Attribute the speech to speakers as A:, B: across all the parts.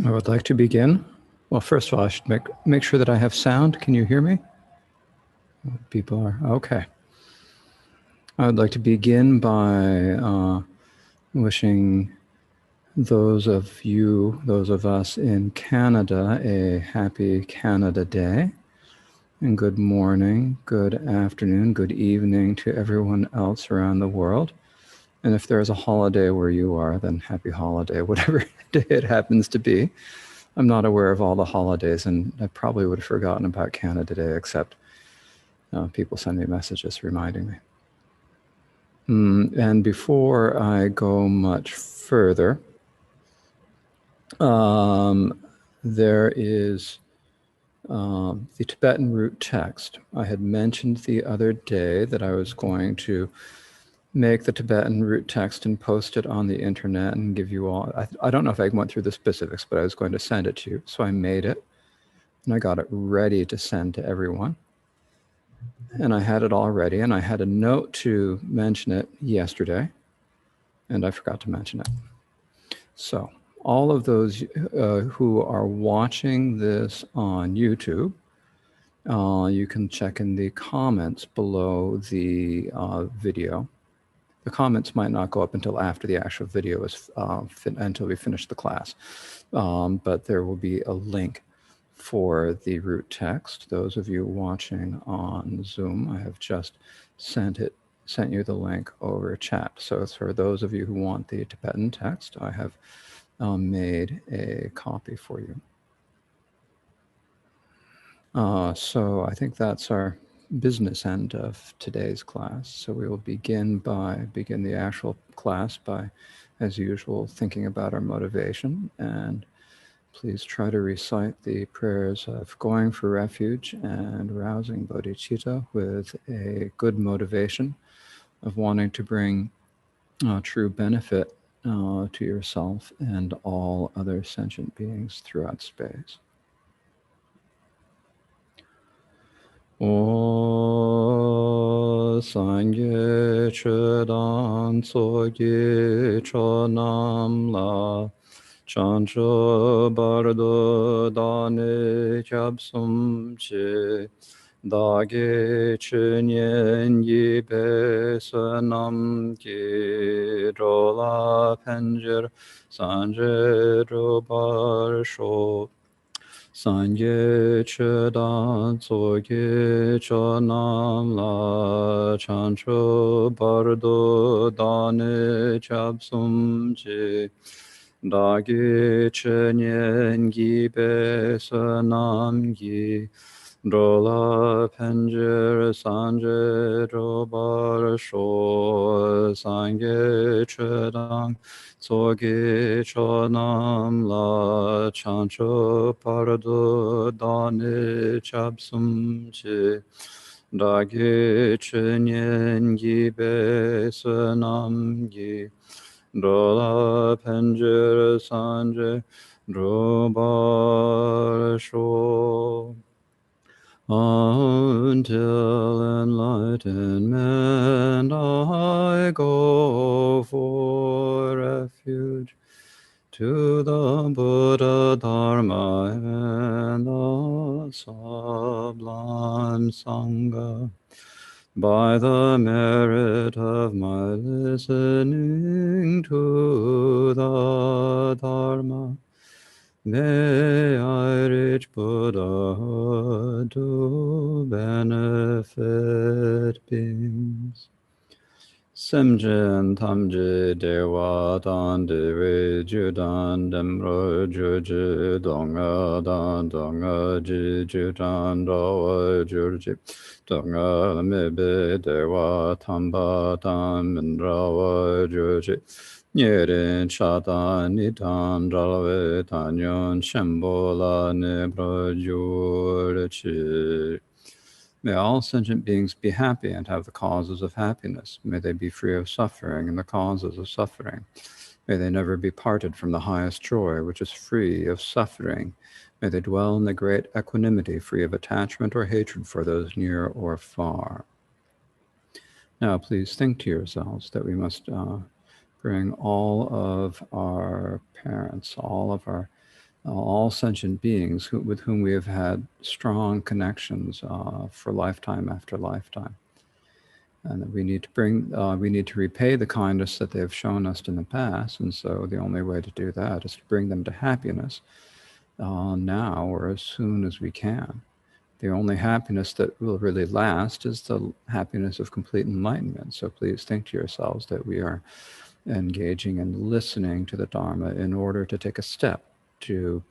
A: I would like to begin. Well, first of all, I should make sure that I have sound. Can you hear me? People are okay. I would like to begin by wishing those of us in Canada, a happy Canada Day. And good morning, good afternoon, good evening to everyone else around the world. And if there's a holiday where you are, then happy holiday, whatever day it happens to be. I'm not aware of all the holidays, and I probably would have forgotten about Canada Day, except people send me messages reminding me. And before I go much further, there is the Tibetan root text. I had mentioned the other day that I was going to make the Tibetan root text and post it on the internet and give you all, I don't know if I went through the specifics, but I was going to send it to you. So I made it and I got it ready to send to everyone. And I had it all ready, and I had a note to mention it yesterday, and I forgot to mention it. So all of those who are watching this on YouTube, you can check in the comments below the video. The comments might not go up until after the actual video is until we finish the class, but there will be a link for the root text. Those of you watching on Zoom, I have just sent you the link over chat. So for those of you who want the Tibetan text, I have made a copy for you. So I think that's our business end of today's class. So we will begin the actual class by, as usual, thinking about our motivation, and please try to recite the prayers of going for refuge and rousing bodhicitta with a good motivation of wanting to bring true benefit to yourself and all other sentient beings throughout space. O Sangye Chedan Tsogi Chonam La Chancho Bardo Dane Kyabsum Che Dage Chenyen Yibe Sanam Ki Rola Penjer Sanje Robar Sho Sangye Chedan Tsoge Chonam La Chancho Bardo Dane Chabsum Je Dage Chenyen Gibe Sanam Gi Drola Penjer Sanje Robar Sho Sangye Chedan Tsoge Chonam La Chancho Pardo Dane Chabsum Che Dage Chenyen Gibe Sanam Gi Dola Penjer Sanje Drobar Sho until enlightenment I go for refuge to the Buddha, Dharma, and the sublime Sangha. By the merit of my listening to the Dharma, may I reach Buddhahood to benefit beings. Semjen tamje dewa dan dewe judan demro juju donga dan donga ji judan rawa jurji donga mebe dewa tamba dan minrawa jurji Nyeren Shatan Nitan Ralave Tanyon Shembola Nebra Jurchi. May all sentient beings be happy and have the causes of happiness. May they be free of suffering and the causes of suffering. May they never be parted from the highest joy, which is free of suffering. May they dwell in the great equanimity, free of attachment or hatred for those near or far. Now, please think to yourselves that we must bring all of our parents, all of our all sentient beings with whom we have had strong connections for lifetime after lifetime. And that we need to repay the kindness that they have shown us in the past. And so the only way to do that is to bring them to happiness now or as soon as we can. The only happiness that will really last is the happiness of complete enlightenment. So please think to yourselves that we are engaging and listening to the Dharma in order to take a step to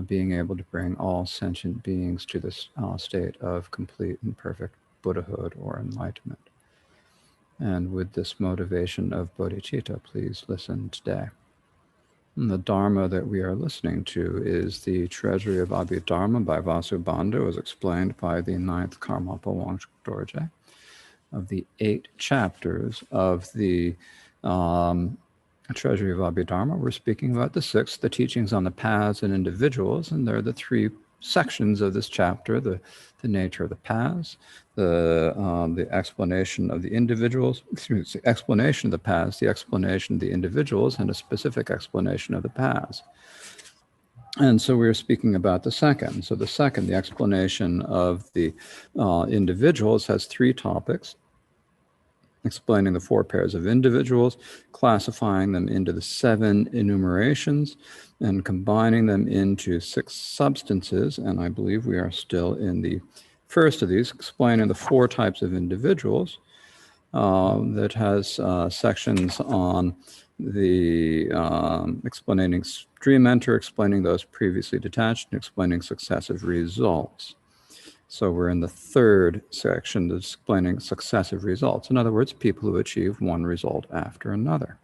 A: being able to bring all sentient beings to this state of complete and perfect Buddhahood or enlightenment. And with this motivation of bodhicitta, please listen today. And the Dharma that we are listening to is the Treasury of Abhidharma by Vasubandhu, as explained by the 9th Karmapa Wangchuk Dorje. Of the 8 chapters of the Treasury of Abhidharma, we're speaking about the 6th, the teachings on the paths and individuals, and there are the 3 sections of this chapter: the nature of the paths, the explanation of the individuals, the explanation of the paths, the explanation of the individuals, and a specific explanation of the paths. And so we're speaking about the second. So the second, the explanation of the individuals, has 3 topics: explaining the 4 pairs of individuals, classifying them into the 7 enumerations, and combining them into 6 substances. And I believe we are still in the first of these, explaining the 4 types of individuals. That has sections on the explaining stream enter, explaining those previously detached, and explaining successive results. So we're in the 3rd section, explaining successive results. In other words, people who achieve one result after another.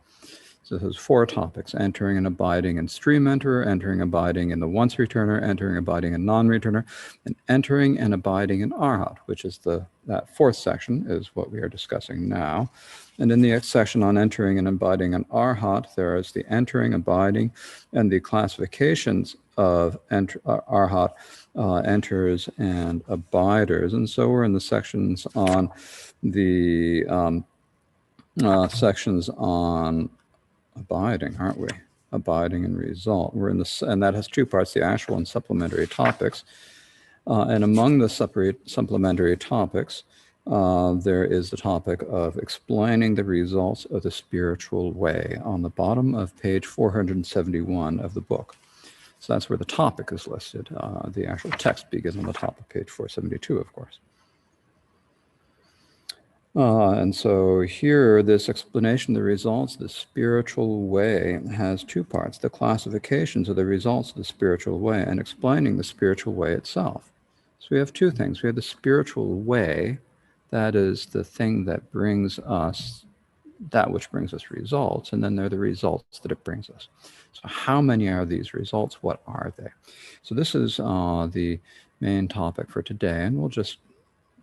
A: So there's 4 topics: entering and abiding in stream enterer, entering, abiding in the once returner, entering, abiding in non-returner, and entering and abiding in arhat, which is that 4th section is what we are discussing now. And in the next section on entering and abiding in arhat, there is the entering, abiding, and the classifications of arhat, enters and abiders. And so we're in the sections on the abiding, aren't we? Abiding and result. We're in this, and that has 2 parts: the actual and supplementary topics. And among the supplementary topics, there is the topic of explaining the results of the spiritual way on the bottom of page 471 of the book. So that's where the topic is listed. The actual text begins on the top of page 472, of course. And so here, this explanation of the results of the spiritual way has 2 parts: the classifications of the results of the spiritual way and explaining the spiritual way itself. So we have 2 things. We have the spiritual way, that is the thing that brings us, that which brings us results, and then there are the results that it brings us. So how many are these results? What are they? So this is the main topic for today, and we'll just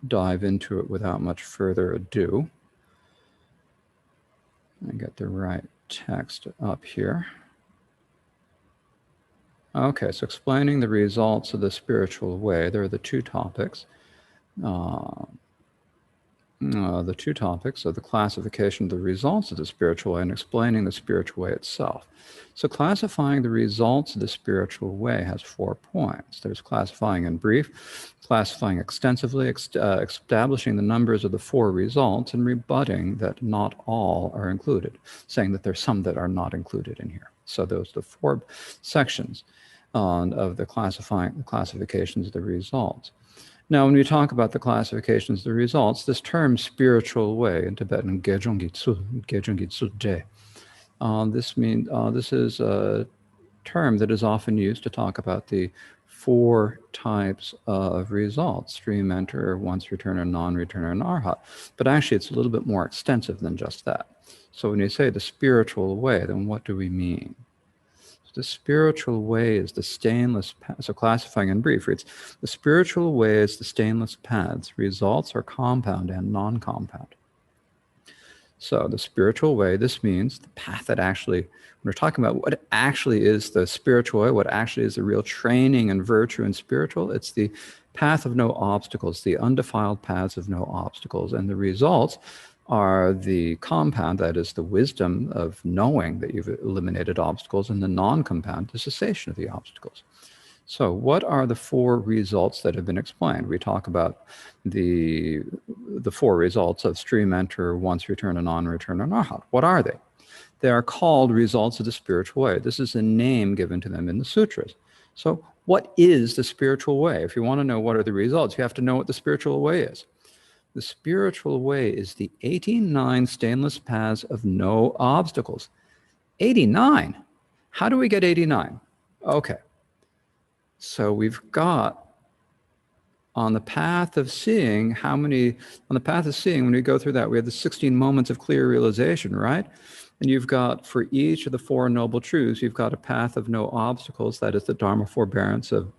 A: dive into it without much further ado. And get the right text up here. Okay, so explaining the results of the spiritual way, there are the 2 topics. The 2 topics are the classification of the results of the spiritual way and explaining the spiritual way itself. So classifying the results of the spiritual way has 4 points. There's classifying in brief, classifying extensively, establishing the numbers of the 4 results, and rebutting that not all are included, saying that there's some that are not included in here. So those are the 4 sections of the classifications of the results. Now, when we talk about the classifications of the results, this term spiritual way in Tibetan, this is a term that is often used to talk about the 4 types of results: stream enter, once returner, non-returner, and arhat. But actually, it's a little bit more extensive than just that. So when you say the spiritual way, then what do we mean? The spiritual way is the stainless path. So classifying in brief, it's the spiritual way is the stainless paths. Results are compound and non-compound. So the spiritual way, this means the path that actually, when we're talking about what actually is the spiritual way, what actually is the real training and virtue in spiritual, it's the path of no obstacles, the undefiled paths of no obstacles. And the results are the compound, that is the wisdom of knowing that you've eliminated obstacles, and the non-compound, the cessation of the obstacles. So what are the four results that have been explained? We talk about the four results of stream, enter, once return, and non-return, and arhat. What are they? They are called results of the spiritual way. This is a name given to them in the sutras. So what is the spiritual way? If you want to know what are the results, you have to know what the spiritual way is. The spiritual way is the 89 stainless paths of no obstacles. 89? How do we get 89? Okay. So we've got on the path of seeing, on the path of seeing, when we go through that, we have the 16 moments of clear realization, right? And you've got, for each of the Four Noble Truths, you've got a path of no obstacles, that is the Dharma forbearance of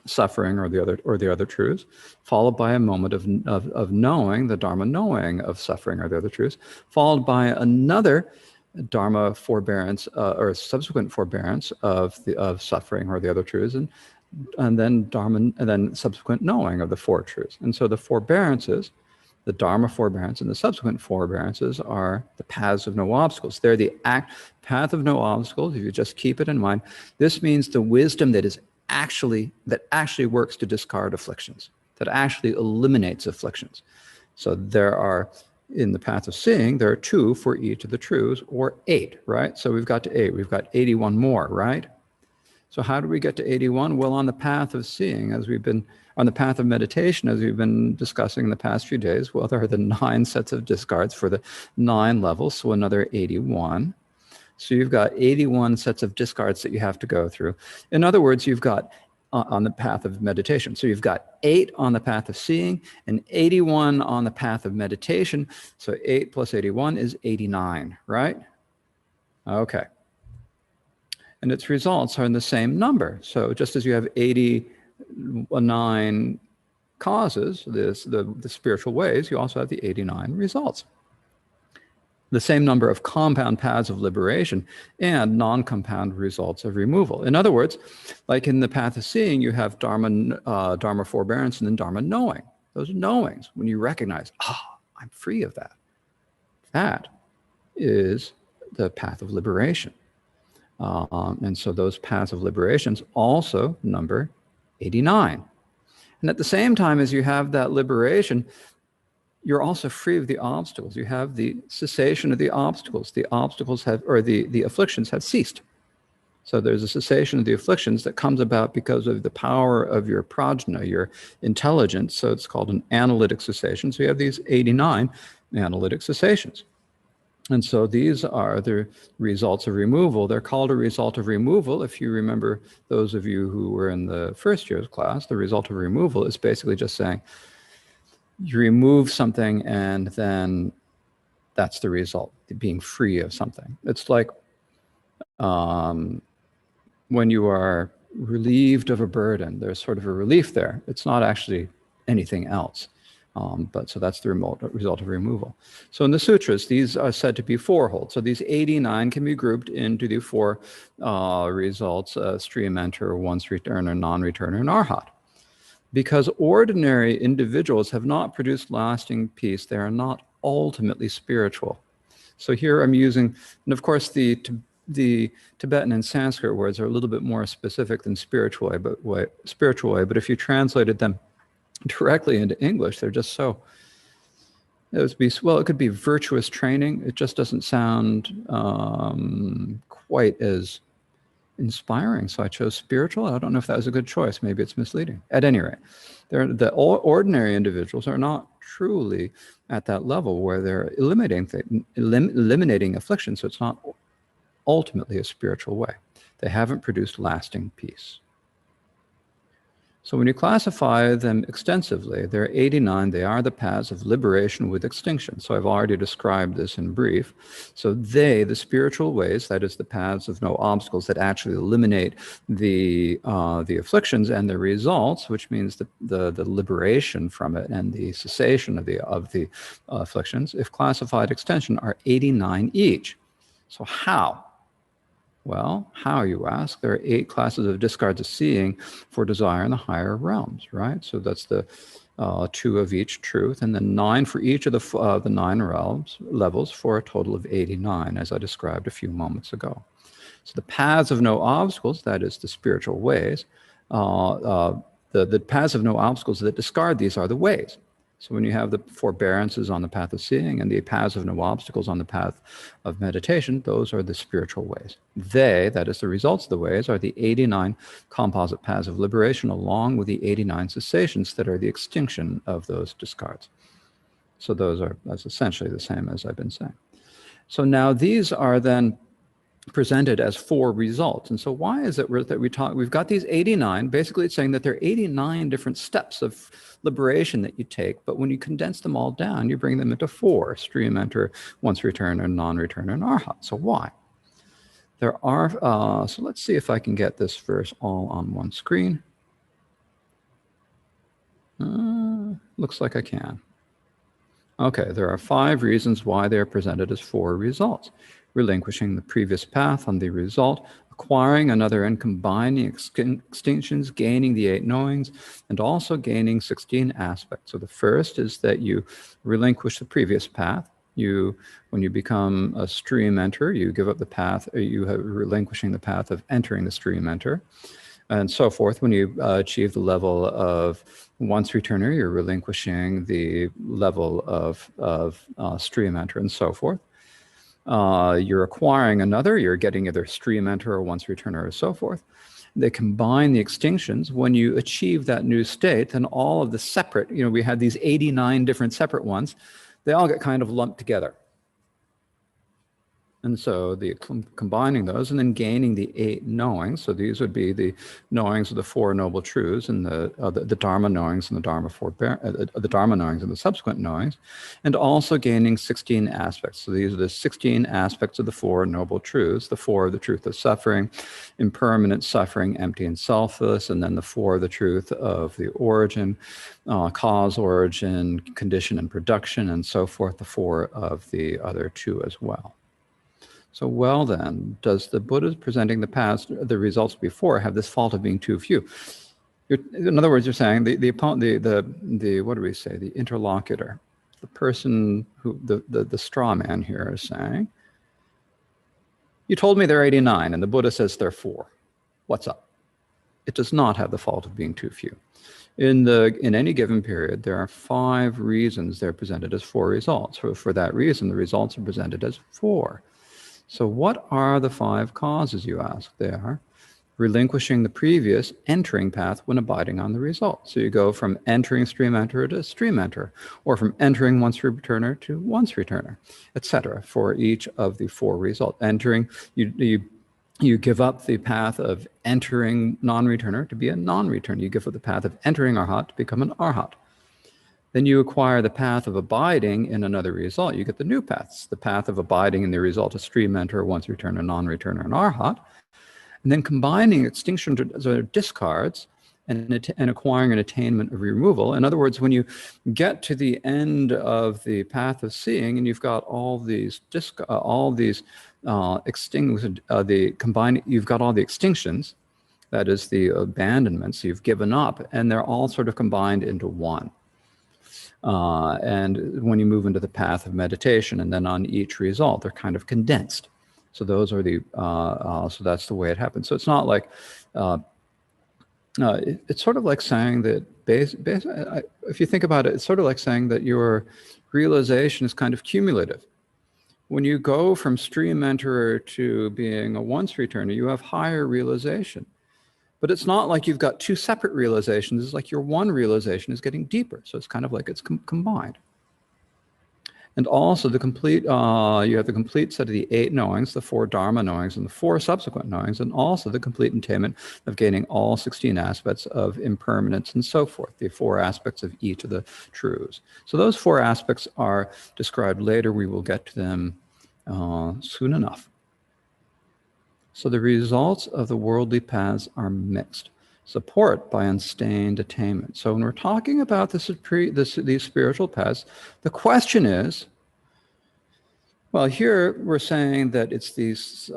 A: suffering, or the other truths, followed by a moment of knowing, the Dharma knowing of suffering, or the other truths, followed by another Dharma forbearance, or subsequent forbearance of suffering, or the other truths, and then Dharma, and then subsequent knowing of the four truths. And so the forbearances, the Dharma forbearance and the subsequent forbearances, are the paths of no obstacles. They're the path of no obstacles. If you just keep it in mind, this means the wisdom that actually works to discard afflictions, that actually eliminates afflictions. So there are, in the path of seeing, there are 2 for each of the truths, or 8, right? So we've got to 8. We've got 81 more, right? So how do we get to 81? Well, on the path of seeing, on the path of meditation, as we've been discussing in the past few days, well, there are the 9 sets of discards for the 9 levels, so another 81. So you've got 81 sets of discards that you have to go through. In other words, you've got on the path of meditation. So you've got 8 on the path of seeing and 81 on the path of meditation. So 8 plus 81 is 89, right? Okay. And its results are in the same number. So just as you have 89 causes, the spiritual ways, you also have the 89 results. The same number of compound paths of liberation and non-compound results of removal. In other words, like in the path of seeing, you have Dharma forbearance and then Dharma knowing. Those are knowings, when you recognize, I'm free of that. That is the path of liberation. And so those paths of liberations also number 89. And at the same time as you have that liberation, you're also free of the obstacles. You have the cessation of the obstacles. The obstacles have, or the afflictions have ceased. So there's a cessation of the afflictions that comes about because of the power of your prajna, your intelligence. So it's called an analytic cessation. So you have these 89 analytic cessations. And so these are the results of removal. They're called a result of removal. If you remember, those of you who were in the first year's class, the result of removal is basically just saying, you remove something and then that's the result, being free of something. It's like when you are relieved of a burden, there's sort of a relief there. It's not actually anything else. But so that's the result of removal. So in the sutras, these are said to be fourfold. So these 89 can be grouped into the 4 results, stream, enter, once returner, non-returner, and arhat. Because ordinary individuals have not produced lasting peace, they are not ultimately spiritual. So here I'm using, and of course the Tibetan and Sanskrit words are a little bit more specific than spiritual way, but if you translated them directly into English, they're just so, it could be virtuous training. It just doesn't sound quite as inspiring. So I chose spiritual. I don't know if that was a good choice. Maybe it's misleading. At any rate, the ordinary individuals are not truly at that level where they're eliminating affliction. So it's not ultimately a spiritual way. They haven't produced lasting peace. So when you classify them extensively, there are 89. They are the paths of liberation with extinction. So I've already described this in brief. So the spiritual ways, that is the paths of no obstacles that actually eliminate the afflictions and the results, which means the liberation from it and the cessation of the afflictions, if classified extension, are 89 each. So how? Well, how, you ask? There are 8 classes of discards of seeing for desire in the higher realms, right? So that's the 2 of each truth, and then 9 for each of the 9 levels for a total of 89, as I described a few moments ago. So the paths of no obstacles, that is the spiritual ways, the paths of no obstacles that discard these are the ways. So when you have the forbearances on the path of seeing and the paths of no obstacles on the path of meditation, those are the spiritual ways. They, that is the results of the ways, are the 89 composite paths of liberation along with the 89 cessations that are the extinction of those discards. So that's essentially the same as I've been saying. So now these are then presented as 4 results. And so why is it that we've got these 89, basically it's saying that there are 89 different steps of liberation that you take, but when you condense them all down, you bring them into 4, stream enter, once returner, non-returner, and arhat. So why? There are, so let's see if I can get this verse all on one screen. Looks like I can. Okay, there are 5 reasons why they are presented as 4 results. Relinquishing the previous path on the result, acquiring another and combining extinctions, gaining the 8 knowings, and also gaining 16 aspects. So the first is that you relinquish the previous path. When you become a stream enter, you give up the path, you have relinquishing the path of entering the stream enter, and so forth. When you achieve the level of once returner, you're relinquishing the level of stream enter, and so forth. You're acquiring another, you're getting either stream enter or once returner or so forth. They combine the extinctions. When you achieve that new state, then all of the separate, we had these 89 different separate ones, they all get kind of lumped together. And so combining those and then gaining the 8 knowings. So these would be the knowings of the 4 noble truths and the Dharma knowings and the Dharma knowings and the subsequent knowings, and also gaining 16 aspects. So these are the 16 aspects of the 4 noble truths, the 4 of the truth of suffering, impermanent suffering, empty and selfless, and then the 4 of the truth of the origin, cause, origin, condition, and production, and so forth, the 4 of the other 2 as well. So well then, does the Buddha presenting the past, the results before, have this fault of being too few? In other words, you're saying the opponent, what do we say, the interlocutor, the person who, the straw man here is saying, you told me there are 89 and the Buddha says there are 4. What's up? It does not have the fault of being too few. In any given period, there are 5 reasons they're presented as 4 results. For that reason, the results are presented as 4. So what are the 5 causes, you ask? They are relinquishing the previous entering path when abiding on the result. So you go from entering stream enter to stream enter, or from entering once returner to once returner, etc. for each of the 4 results. Entering, you give up the path of entering non-returner to be a non-returner. You give up the path of entering arhat to become an arhat. Then you acquire the path of abiding in another result. You get the new paths, the path of abiding in the result of stream enter, once returner, non-returner, and arhat. And then combining extinction or discards and acquiring an attainment of removal. In other words, when you get to the end of the path of seeing and you've got all these you've got all the extinctions, that is the abandonments you've given up, and they're all sort of combined into one. And when you move into the path of meditation, and then on each result, they're kind of condensed. So those are so that's the way it happens. So it's not like, it's sort of like saying that, if you think about it, it's sort of like saying that your realization is kind of cumulative. When you go from stream enterer to being a once returner, you have higher realization. But it's not like you've got 2 separate realizations. It's like your one realization is getting deeper. So it's kind of like it's combined. And also the complete, you have the complete set of the 8 knowings, the 4 Dharma knowings, and the 4 subsequent knowings, and also the complete attainment of gaining all 16 aspects of impermanence and so forth, the 4 aspects of each of the truths. So those 4 aspects are described later. We will get to them soon enough. So the results of the worldly paths are mixed, support by unstained attainment. So when we're talking about these spiritual paths, the question is, Well, here we're saying that it's these,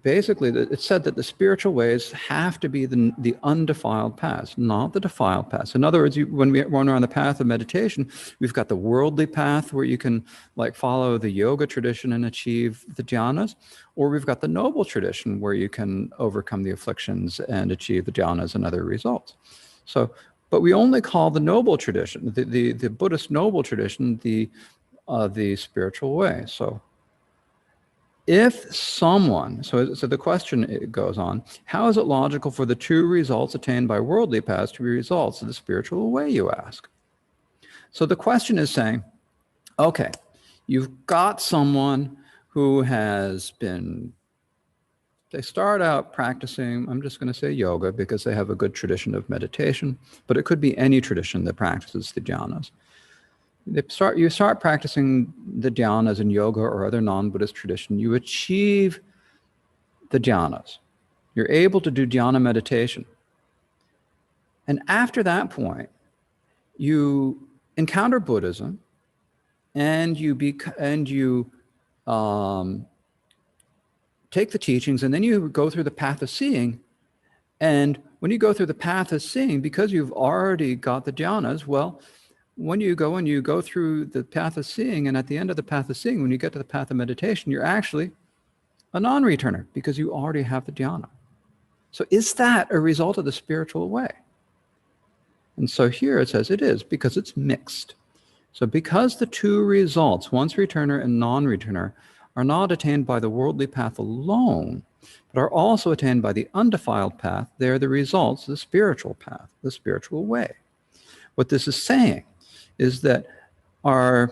A: basically, it's said that the spiritual ways have to be the undefiled paths, not the defiled paths. In other words, when we're on the path of meditation, we've got the worldly path where you can like follow the yoga tradition and achieve the jhanas, or we've got the noble tradition where you can overcome the afflictions and achieve the jhanas and other results. So, but we only call the noble tradition, the Buddhist noble tradition, the spiritual way. So if someone, so the question it goes on, how is it logical for the true results attained by worldly paths to be results of the spiritual way, you ask? So the question is saying, okay, you've got someone who has been, they start out practicing, I'm just going to say yoga because they have a good tradition of meditation, but it could be any tradition that practices the jhanas. You start practicing the dhyanas in yoga or other non-Buddhist tradition, you achieve the dhyanas. You're able to do dhyana meditation. And after that point, you encounter Buddhism and you take the teachings, and then you go through the path of seeing. And when you go through the path of seeing, because you've already got the dhyanas, well, when you go through the path of seeing, and at the end of the path of seeing, when you get to the path of meditation, you're actually a non-returner because you already have the dhyana. So is that a result of the spiritual way? And so here it says it is, because it's mixed. So because the two results, once returner and non-returner, are not attained by the worldly path alone, but are also attained by the undefiled path, they are the results of the spiritual path, the spiritual way. What this is saying is that our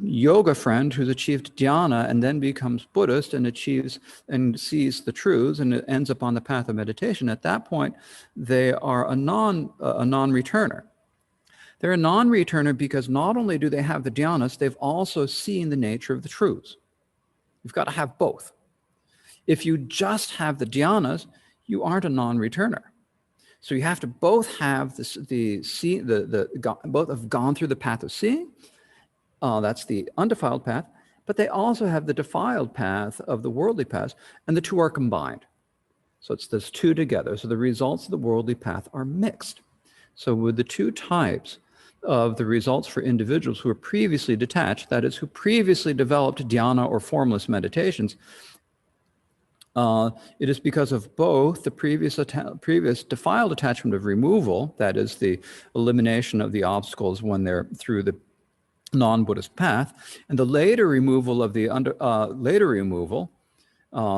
A: yoga friend who's achieved dhyana and then becomes Buddhist and achieves and sees the truths and ends up on the path of meditation, at that point, they are a non-returner. They're a non-returner because not only do they have the dhyanas, they've also seen the nature of the truths. You've got to have both. If you just have the dhyanas, you aren't a non-returner. So you have to both have both have gone through the path of seeing, that's the undefiled path, but they also have the defiled path of the worldly path, and the two are combined. So it's those two together. So the results of the worldly path are mixed. So with the two types of the results for individuals who are previously detached, that is, who previously developed dhyana or formless meditations, it is because of both the previous defiled attachment of removal, that is the elimination of the obstacles when they're through the non-Buddhist path, and the later removal of the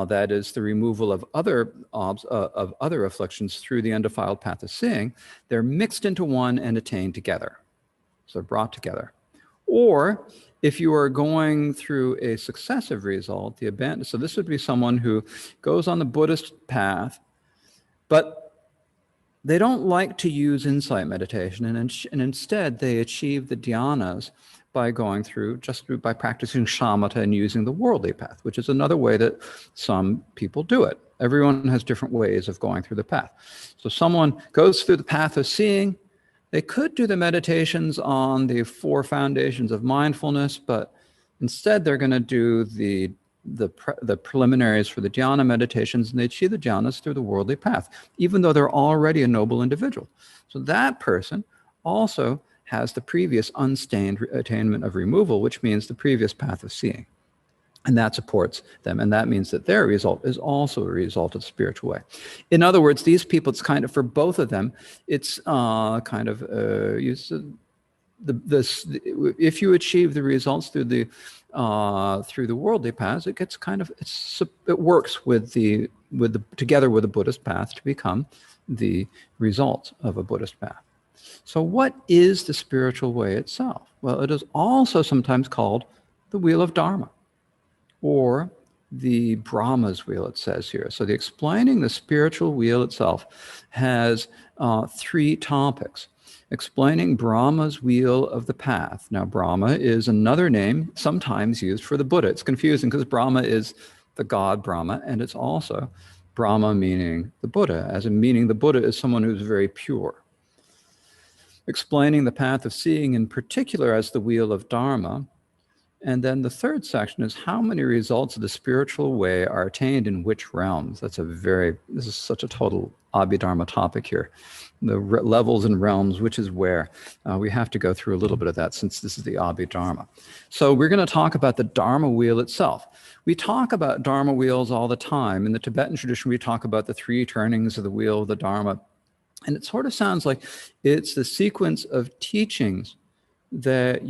A: that is the removal of other afflictions through the undefiled path of seeing. They're mixed into one and attained together. So they're brought together. Or if you are going through a successive result, so this would be someone who goes on the Buddhist path, but they don't like to use insight meditation, and instead they achieve the dhyanas by by practicing shamatha and using the worldly path, which is another way that some people do it. Everyone has different ways of going through the path. So someone goes through the path of seeing. They could do the meditations on the 4 foundations of mindfulness, but instead they're going to do the preliminaries for the dhyana meditations, and they achieve the dhyanas through the worldly path, even though they're already a noble individual. So that person also has the previous unstained attainment of removal, which means the previous path of seeing. And that supports them. And that means that their result is also a result of the spiritual way. In other words, these people, it's kind of, for both of them, it's if you achieve the results through the worldly paths, it gets it works together with the Buddhist path to become the result of a Buddhist path. So what is the spiritual way itself? Well, it is also sometimes called the wheel of Dharma, or the Brahma's wheel, it says here. So explaining the spiritual wheel itself has 3 topics. Explaining Brahma's wheel of the path. Now, Brahma is another name sometimes used for the Buddha. It's confusing because Brahma is the god Brahma, and it's also Brahma meaning the Buddha, as in meaning the Buddha is someone who's very pure. Explaining the path of seeing in particular as the wheel of Dharma And then the third section is how many results of the spiritual way are attained in which realms. This is such a total Abhidharma topic here. The levels and realms, which is where. We have to go through a little bit of that since this is the Abhidharma. So we're going to talk about the Dharma wheel itself. We talk about Dharma wheels all the time. In the Tibetan tradition, we talk about the 3 turnings of the wheel of the Dharma. And it sort of sounds like it's the sequence of teachings that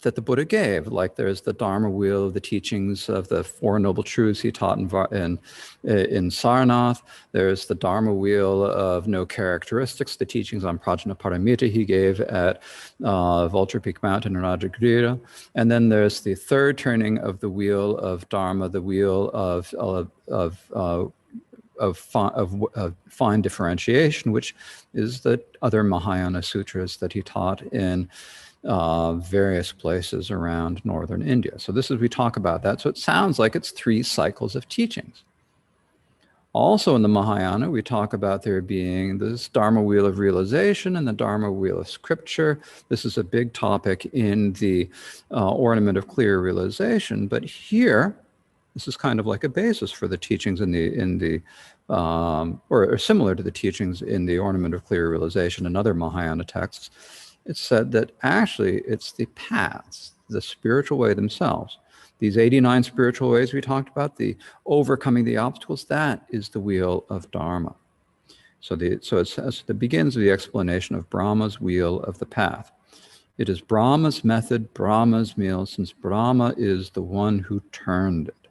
A: that the Buddha gave. Like there's the Dharma wheel of the teachings of the 4 Noble Truths he taught in Sarnath. There's the Dharma wheel of no characteristics, the teachings on Prajnaparamita he gave at Vulture Peak Mountain in Rajagriha. And then there's the 3rd turning of the wheel of Dharma, the wheel of fine differentiation, which is the other Mahayana sutras that he taught in various places around northern India. So this is, we talk about that. So it sounds like it's 3 cycles of teachings. Also in the Mahayana, we talk about there being this Dharma wheel of realization and the Dharma wheel of scripture. This is a big topic in the Ornament of Clear Realization. But here, this is kind of like a basis for the teachings or similar to the teachings in the Ornament of Clear Realization and other Mahayana texts. It's said that actually it's the paths, the spiritual way themselves. These 89 spiritual ways we talked about, the overcoming the obstacles, that is the wheel of Dharma. So it begins with the explanation of Brahma's wheel of the path. It is Brahma's method, Brahma's meal, since Brahma is the one who turned it.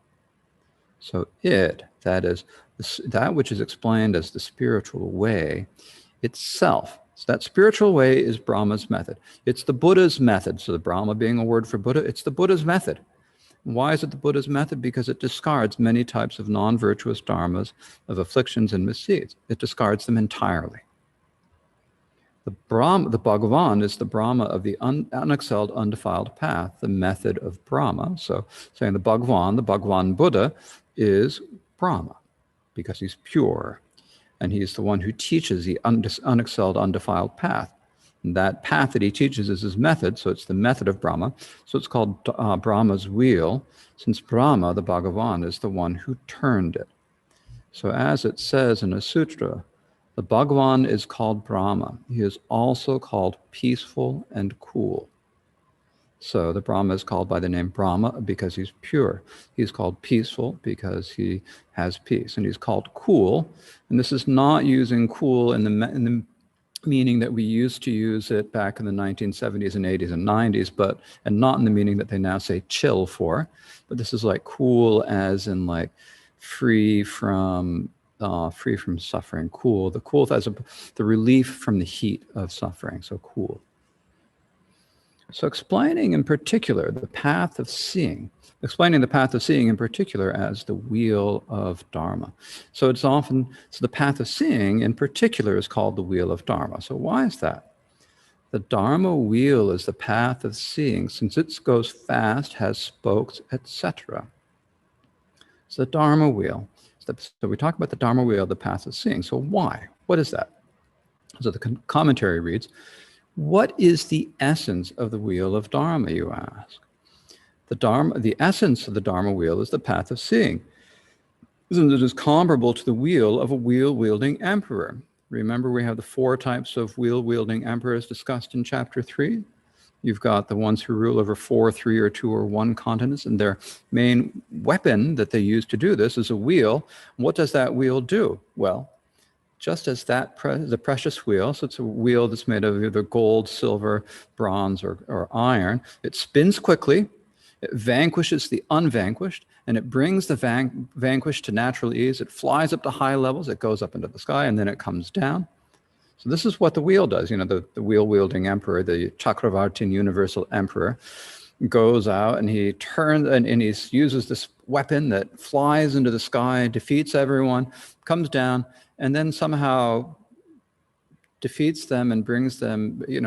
A: So that is that which is explained as the spiritual way itself. So that spiritual way is Brahma's method. It's the Buddha's method. So the Brahma being a word for Buddha, it's the Buddha's method. Why is it the Buddha's method? Because it discards many types of non-virtuous dharmas, of afflictions and misdeeds. It discards them entirely. The Bhagavan is the Brahma of the unexcelled, undefiled path, the method of Brahma. So saying the Bhagavan Buddha is Brahma because he's pure. And he's the one who teaches the unexcelled, undefiled path. And that path that he teaches is his method, so it's the method of Brahma. So it's called Brahma's wheel, since Brahma, the Bhagavan, is the one who turned it. So as it says in a sutra, the Bhagavan is called Brahma. He is also called peaceful and cool. So the Brahma is called by the name Brahma because he's pure. He's called peaceful because he has peace. And he's called cool. And this is not using cool in the meaning that we used to use it back in the 1970s and 80s and 90s, and not in the meaning that they now say chill for. But this is like cool as in like free from suffering. Cool. The cool as the relief from the heat of suffering. So cool. So explaining the path of seeing in particular as the wheel of Dharma. So the path of seeing in particular is called the wheel of Dharma. So why is that? The Dharma wheel is the path of seeing, since it goes fast, has spokes, etc. So the Dharma wheel. So we talk about the Dharma wheel, the path of seeing. So why? What is that? So the commentary reads, what is the essence of the wheel of Dharma, you ask? The essence of the Dharma wheel is the path of seeing. It is comparable to the wheel of a wheel-wielding emperor. Remember, we have the 4 types of wheel-wielding emperors discussed in chapter 3. You've got the ones who rule over 4, 3, or 2, or 1 continents, and their main weapon that they use to do this is a wheel. What does that wheel do? Well, just as the precious wheel, so it's a wheel that's made of either gold, silver, bronze, or iron. It spins quickly, it vanquishes the unvanquished, and it brings the vanquished to natural ease. It flies up to high levels, it goes up into the sky, and then it comes down. So this is what the wheel does. You know, the wheel-wielding emperor, the Chakravartin universal emperor, goes out and he turns and he uses this weapon that flies into the sky, defeats everyone, comes down, and then somehow defeats them and brings them, he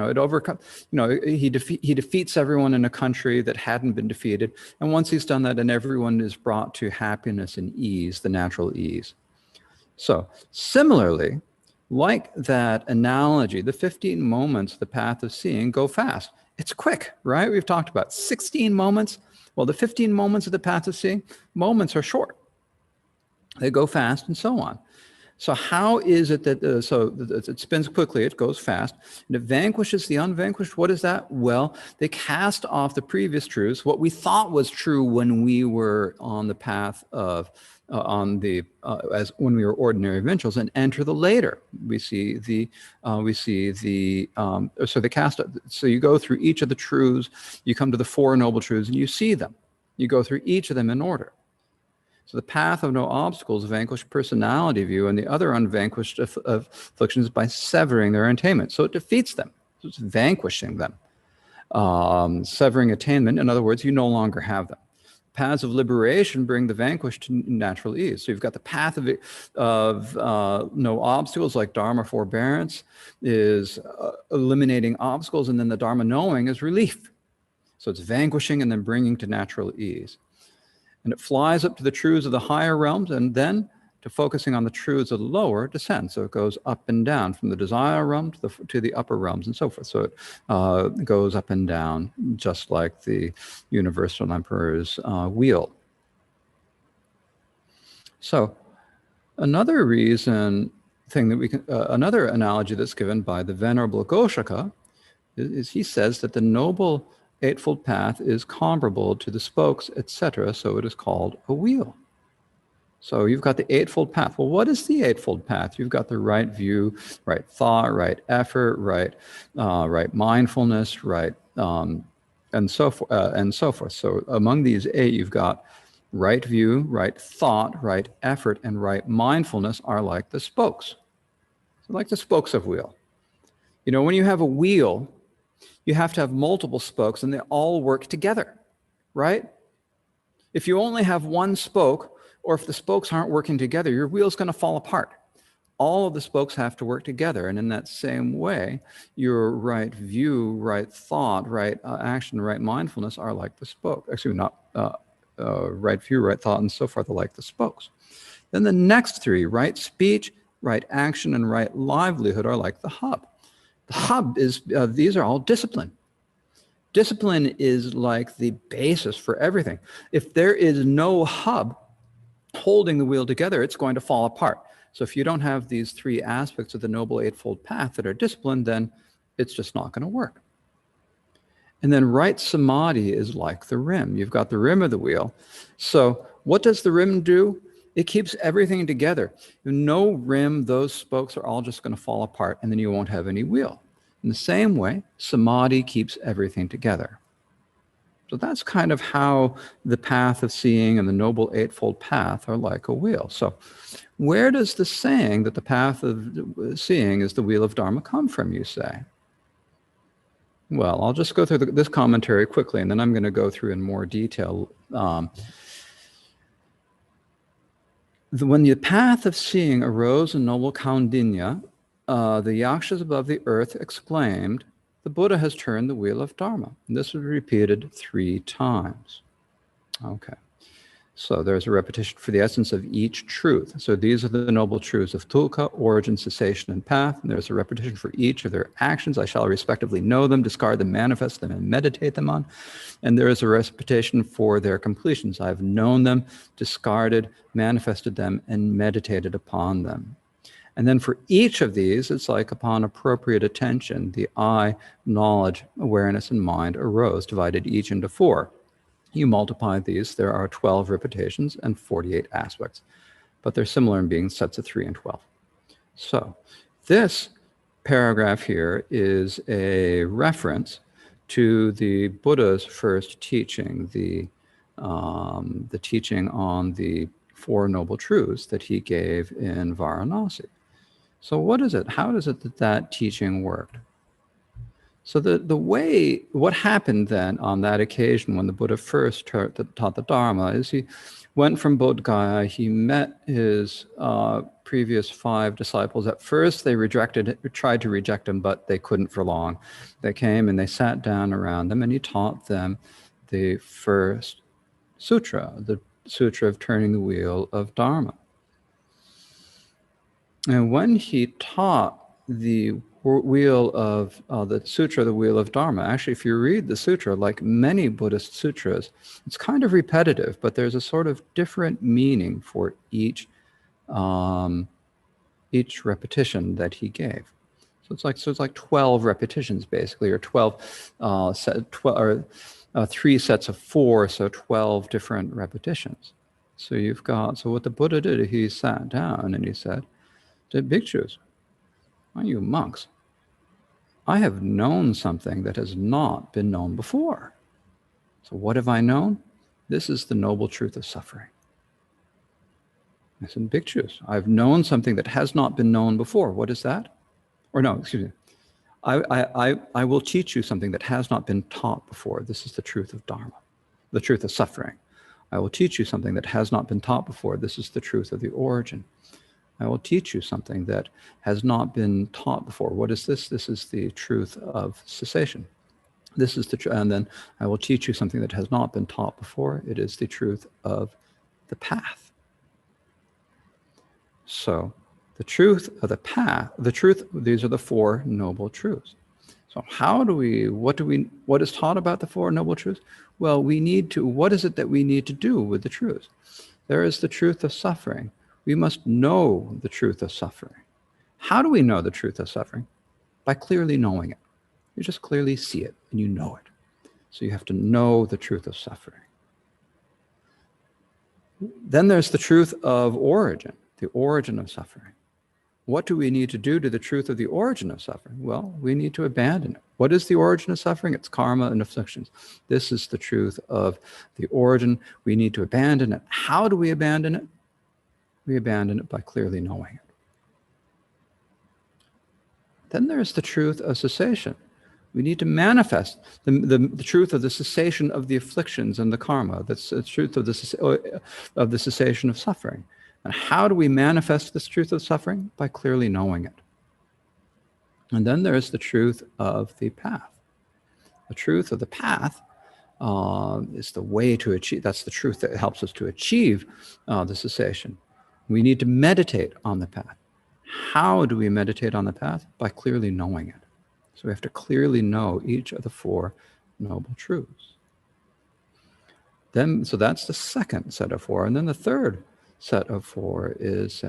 A: defeats everyone in a country that hadn't been defeated. And once he's done that, then everyone is brought to happiness and ease, the natural ease. So similarly, like that analogy, the 15 moments, the path of seeing, go fast. It's quick, right? We've talked about 16 moments. Well, the 15 moments of the path of seeing, moments are short. They go fast and so on. So how is it that, it spins quickly, it goes fast, and it vanquishes the unvanquished? What is that? Well, they cast off the previous truths, what we thought was true when we were on the path of, as when we were ordinary eventuals, and enter the later. So they cast, so you go through each of the truths, you come to the Four Noble Truths, and you see them. You go through each of them in order. So the path of no obstacles, vanquished personality view, and the other unvanquished afflictions by severing their attainment. So it defeats them. So it's vanquishing them. Severing attainment, in other words, you no longer have them. Paths of liberation bring the vanquished to natural ease. So you've got the path of no obstacles, like Dharma forbearance is eliminating obstacles, and then the Dharma knowing is relief. So it's vanquishing and then bringing to natural ease. And it flies up to the truths of the higher realms, and then to focusing on the truths of the lower descends. So it goes up and down from the desire realm to the upper realms and so forth. So it goes up and down, just like the Universal Emperor's wheel. So another another analogy that's given by the Venerable Goshaka is he says that the Noble Eightfold Path is comparable to the spokes, etc., so it is called a wheel. So you've got the Eightfold Path. Well, what is the Eightfold Path? You've got the right view, right thought, right effort, right mindfulness, right, and so forth. So among these 8, you've got right view, right thought, right effort, and right mindfulness are like the spokes. So like the spokes of wheel. You know, when you have a wheel, you have to have multiple spokes and they all work together, right? If you only have one spoke, or if the spokes aren't working together, your wheel's going to fall apart. All of the spokes have to work together. And in that same way, your right view, right thought, right action, right mindfulness are like the spoke. Actually, not right view, right thought, and so forth are like the spokes. Then the next 3, right speech, right action, and right livelihood are like the hub. The hub is, these are all discipline. Discipline is like the basis for everything. If there is no hub holding the wheel together, it's going to fall apart. So if you don't have these 3 aspects of the Noble Eightfold Path that are disciplined, then it's just not going to work. And then right samadhi is like the rim. You've got the rim of the wheel. So what does the rim do? It keeps everything together. No rim, those spokes are all just going to fall apart, and then you won't have any wheel. In the same way, samadhi keeps everything together. So that's kind of how the path of seeing and the Noble Eightfold Path are like a wheel. So where does the saying that the path of seeing is the wheel of Dharma come from, you say? Well, I'll just go through this commentary quickly, and then I'm going to go through in more detail. When the path of seeing arose in noble Kaundinya, the yakshas above the earth exclaimed, "The Buddha has turned the wheel of Dharma." And this was repeated 3 times. Okay. So there's a repetition for the essence of each truth. So these are the noble truths of tulka, origin, cessation, and path. And there's a repetition for each of their actions. I shall respectively know them, discard them, manifest them, and meditate them on. And there is a repetition for their completions. I've known them, discarded, manifested them, and meditated upon them. And then for each of these, it's like upon appropriate attention, the I, knowledge, awareness, and mind arose, divided each into 4. You multiply these, there are 12 repetitions and 48 aspects, but they're similar in being sets of 3 and 12. So this paragraph here is a reference to the Buddha's first teaching, the teaching on the 4 Noble Truths that he gave in Varanasi. So what is it? How does it that teaching worked? So what happened then on that occasion when the Buddha first taught the Dharma is he went from Bodh Gaya, he met his previous 5 disciples. At first they tried to reject him, but they couldn't for long. They came and they sat down around them and he taught them the first sutra, the Sutra of Turning the Wheel of Dharma. And when he taught the wheel of the sutra, the wheel of Dharma. Actually, if you read the sutra, like many Buddhist sutras, it's kind of repetitive, but there's a sort of different meaning for each repetition that he gave. So it's like 12 repetitions basically, or 12 3 sets of 4, so 12 different repetitions. So you've got, so what the Buddha did, he sat down and he said, to bhikshus, are you monks? I have known something that has not been known before. So what have I known? This is the noble truth of suffering. I said, bhikshus, I've known something that has not been known before. What is that? Or no, excuse me. I will teach you something that has not been taught before. This is the truth of Dharma, the truth of suffering. I will teach you something that has not been taught before. This is the truth of the origin. I will teach you something that has not been taught before. What is this? This is the truth of cessation. This is the truth. And then I will teach you something that has not been taught before. It is the truth of the path. So the truth of the path, the truth, these are the 4 noble truths. So what is taught about the 4 noble truths? Well, what is it that we need to do with the truths? There is the truth of suffering. We must know the truth of suffering. How do we know the truth of suffering? By clearly knowing it. You just clearly see it and you know it. So you have to know the truth of suffering. Then there's the truth of origin, the origin of suffering. What do we need to do to the truth of the origin of suffering? Well, we need to abandon it. What is the origin of suffering? It's karma and afflictions. This is the truth of the origin. We need to abandon it. How do we abandon it? We abandon it by clearly knowing it. Then there's the truth of cessation. We need to manifest the truth of the cessation of the afflictions and the karma. That's the truth of the cessation of suffering. And how do we manifest this truth of suffering? By clearly knowing it. And then there's the truth of the path. The truth of the path is the way to achieve, that's the truth that helps us to achieve the cessation. We need to meditate on the path. How do we meditate on the path? By clearly knowing it. So we have to clearly know each of the 4 noble truths. Then, so that's the second set of 4. And then the third set of 4 is,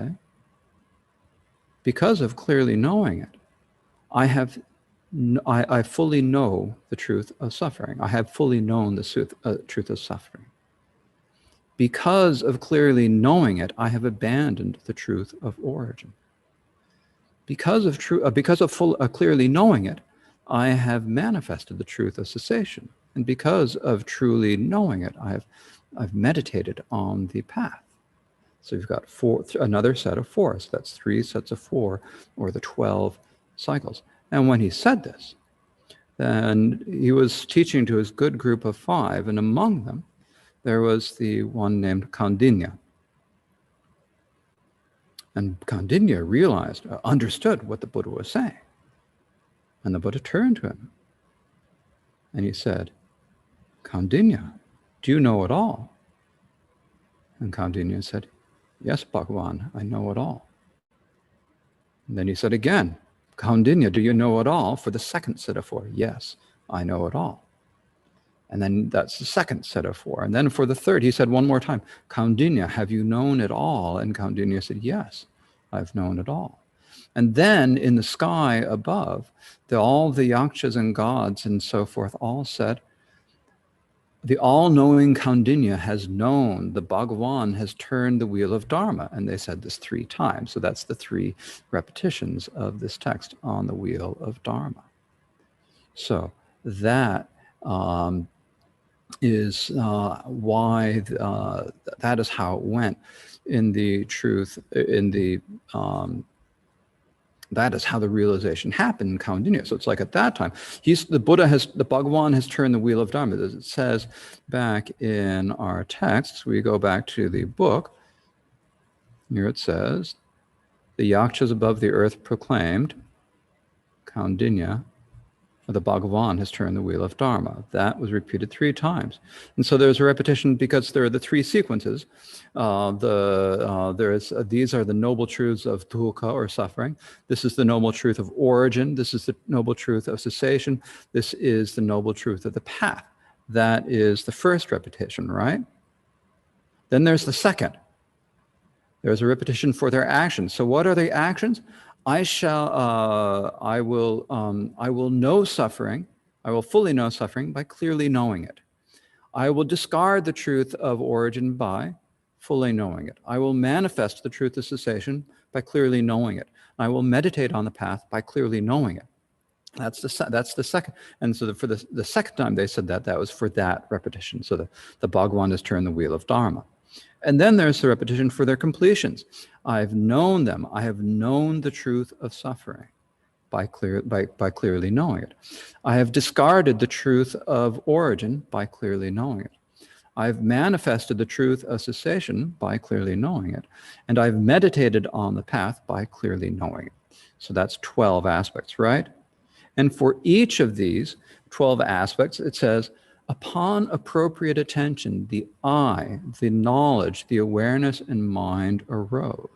A: because of clearly knowing it, I fully know the truth of suffering. I have fully known the truth of suffering. Because of clearly knowing it, I have abandoned the truth of origin. Because of clearly knowing it, I have manifested the truth of cessation. And because of truly knowing it, I've meditated on the path. So you've got another set of 4. So that's 3 sets of 4, or the 12 cycles. And when he said this, then he was teaching to his good group of 5, and among them, there was the one named Kaundinya. And Kaundinya understood what the Buddha was saying. And the Buddha turned to him and he said, Kaundinya, do you know it all? And Kaundinya said, yes, Bhagavan, I know it all. And then he said again, Kaundinya, do you know it all? For the second set of 4, yes, I know it all. And then that's the second set of 4. And then for the third, he said one more time, Kaundinya, have you known it all? And Kaundinya said, yes, I've known it all. And then in the sky above, all the yakshas and gods and so forth all said, the all-knowing Kaundinya has known, the Bhagavan has turned the wheel of Dharma. And they said this 3 times. So that's the 3 repetitions of this text on the wheel of Dharma. So that is why that is how it went in the truth, that is how the realization happened in Kaundinya. So it's like at that time, the Bhagavan has turned the wheel of Dharma. As it says back in our texts, we go back to the book. Here it says, the yakshas above the earth proclaimed, Kaundinya, or the Bhagavan has turned the wheel of Dharma. That was repeated 3 times. And so there's a repetition because there are the 3 sequences. These are the noble truths of dukkha, or suffering. This is the noble truth of origin. This is the noble truth of cessation. This is the noble truth of the path. That is the first repetition, right? Then there's the second. There's a repetition for their actions. So what are the actions? I will know suffering. I will fully know suffering by clearly knowing it. I will discard the truth of origin by fully knowing it. I will manifest the truth of cessation by clearly knowing it. I will meditate on the path by clearly knowing it. That's the second. And so for the second time they said that was for that repetition. So the Bhagavan has turned the wheel of Dharma. And then there's the repetition for their completions. I've known them. I have known the truth of suffering by clearly knowing it. I have discarded the truth of origin by clearly knowing it. I've manifested the truth of cessation by clearly knowing it. And I've meditated on the path by clearly knowing it. So that's 12 aspects, right? And for each of these 12 aspects, it says, upon appropriate attention, the I, the knowledge, the awareness, and mind arose.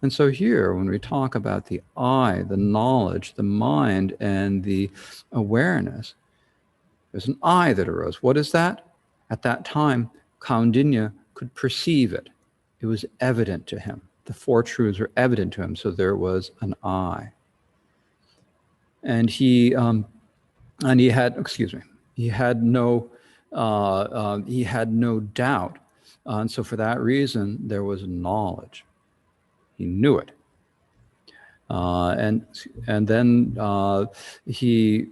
A: And so here, when we talk about the I, the knowledge, the mind, and the awareness, there's an I that arose. What is that? At that time, Kaundinya could perceive it. It was evident to him. The 4 truths were evident to him, so there was an I. And he had no doubt, and so for that reason there was knowledge. He knew it, and then he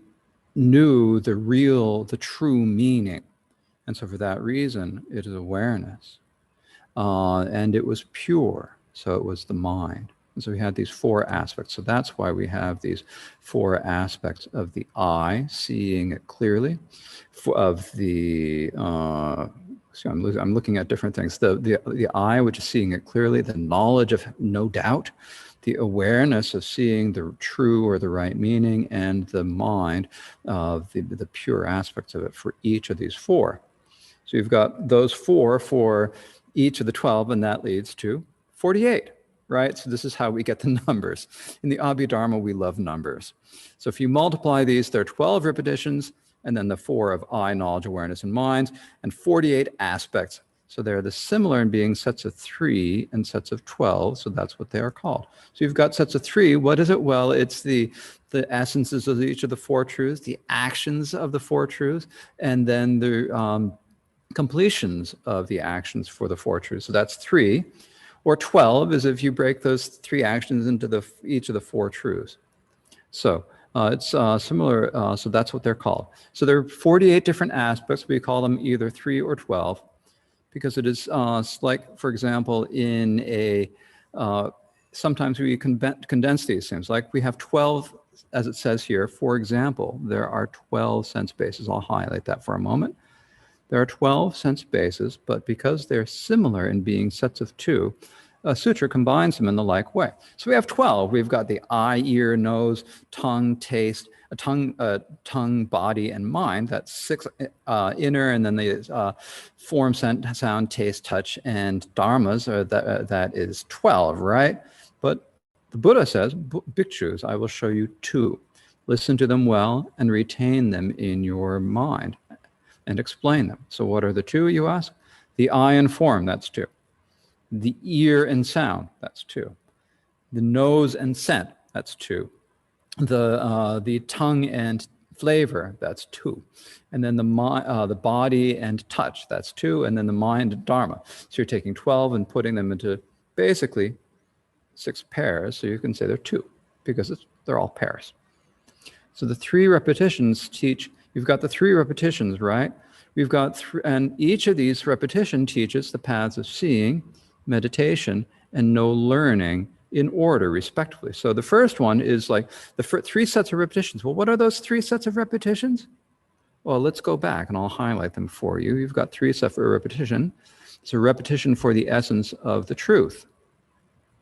A: knew the true meaning, and so for that reason it is awareness, and it was pure, so it was the mind. And so we had these 4 aspects. So that's why we have these 4 aspects of the I, seeing it clearly, of the, I'm looking at different things. The I, which is seeing it clearly, the knowledge of no doubt, the awareness of seeing the true or the right meaning, and the mind of the pure aspects of it for each of these 4. So you've got those 4 for each of the 12, and that leads to 48. Right? So this is how we get the numbers. In the Abhidharma, we love numbers. So if you multiply these, there are 12 repetitions, and then the 4 of I, knowledge, awareness, and mind, and 48 aspects. So they're the similar in being sets of 3 and sets of 12, so that's what they are called. So you've got sets of 3. What is it? Well, it's the essences of each of the 4 truths, the actions of the 4 truths, and then the completions of the actions for the 4 truths. So that's 3. Or 12 is if you break those 3 actions into each of the 4 truths. So it's similar, so that's what they're called. So there are 48 different aspects. We call them either 3 or 12 because it is like, for example, in a, sometimes we condense these things. Like we have 12, as it says here, for example, there are 12 sense bases. I'll highlight that for a moment. There are 12 sense bases, but because they're similar in being sets of 2, a sutra combines them in the like way. So we have 12. We've got the eye, ear, nose, tongue, taste, tongue, body, and mind. That's 6 inner, and then the form, sound, taste, touch, and dharmas, that is 12, right? But the Buddha says, bhikshus, I will show you 2. Listen to them well and retain them in your mind and explain them. So what are the 2, you ask? The eye and form, that's 2. The ear and sound, that's 2. The nose and scent, that's 2. The tongue and flavor, that's 2. And then the body and touch, that's 2. And then the mind and dharma. So you're taking 12 and putting them into basically 6 pairs. So you can say they're 2 because they're all pairs. So the 3 repetitions teach. You've got the 3 repetitions, right? We've got, and each of these repetition teaches the paths of seeing, meditation, and no learning in order, respectively. So the first one is like the 3 sets of repetitions. Well, what are those 3 sets of repetitions? Well, let's go back and I'll highlight them for you. You've got 3 sets of repetition. It's a repetition for the essence of the truth.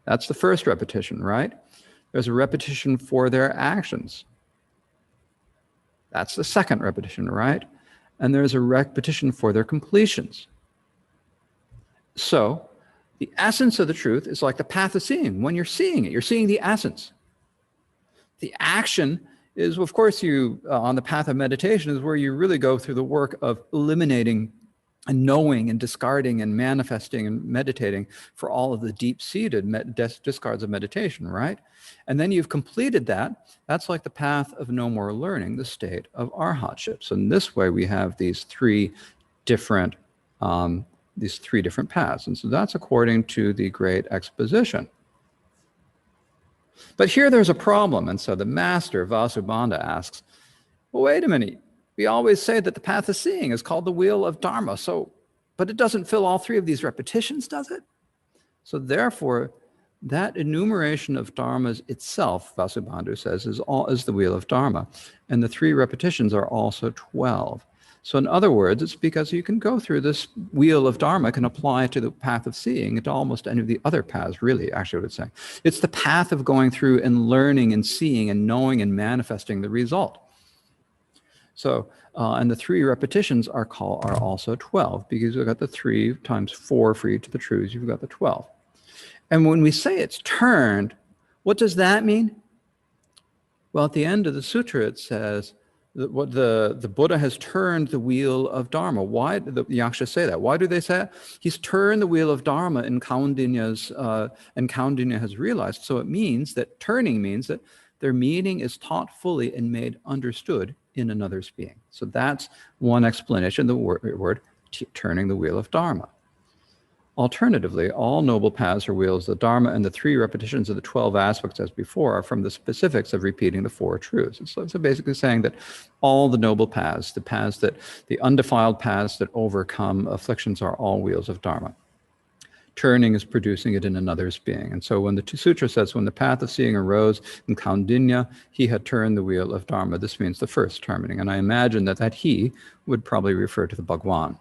A: That's the first repetition, right? There's a repetition for their actions. That's the second repetition, right? And there's a repetition for their completions. So the essence of the truth is like the path of seeing. When you're seeing it, you're seeing the essence. The action is, of course, on the path of meditation is where you really go through the work of eliminating and knowing and discarding and manifesting and meditating for all of the deep-seated discards of meditation, right? And then you've completed that. That's like the path of no more learning, the state of arhatship. So in this way, we have these three different paths. And so that's according to the Great Exposition. But here there's a problem. And so the master, Vasubandha, asks, well, wait a minute. We always say that the path of seeing is called the wheel of Dharma. But it doesn't fill all three of these repetitions, does it? So therefore, that enumeration of dharmas itself, Vasubandhu says, is the wheel of Dharma. And the three repetitions are also 12. So in other words, it's because you can go through this wheel of Dharma, can apply to the path of seeing, to almost any of the other paths, really, actually, I would say. It's the path of going through and learning and seeing and knowing and manifesting the result. So, and the three repetitions are also 12, because we've got the 3 times 4 for each of the truths, you've got the 12. And when we say it's turned, what does that mean? Well, at the end of the sutra, it says, what the Buddha has turned the wheel of Dharma. Why do the Yakshas say that? Why do they say it? He's turned the wheel of Dharma and Kaundinya has realized. So it means that turning means that their meaning is taught fully and made understood in another's being. So that's one explanation, the word turning the wheel of Dharma. Alternatively, all noble paths are wheels of the Dharma, and the 3 repetitions of the 12 aspects as before are from the specifics of repeating the 4 truths. And so basically saying that all the noble paths, the undefiled paths that overcome afflictions are all wheels of Dharma. Turning is producing it in another's being. And so when the sutra says, when the path of seeing arose in Kaundinya, he had turned the wheel of Dharma, this means the first turning. And I imagine that he would probably refer to the Bhagwan.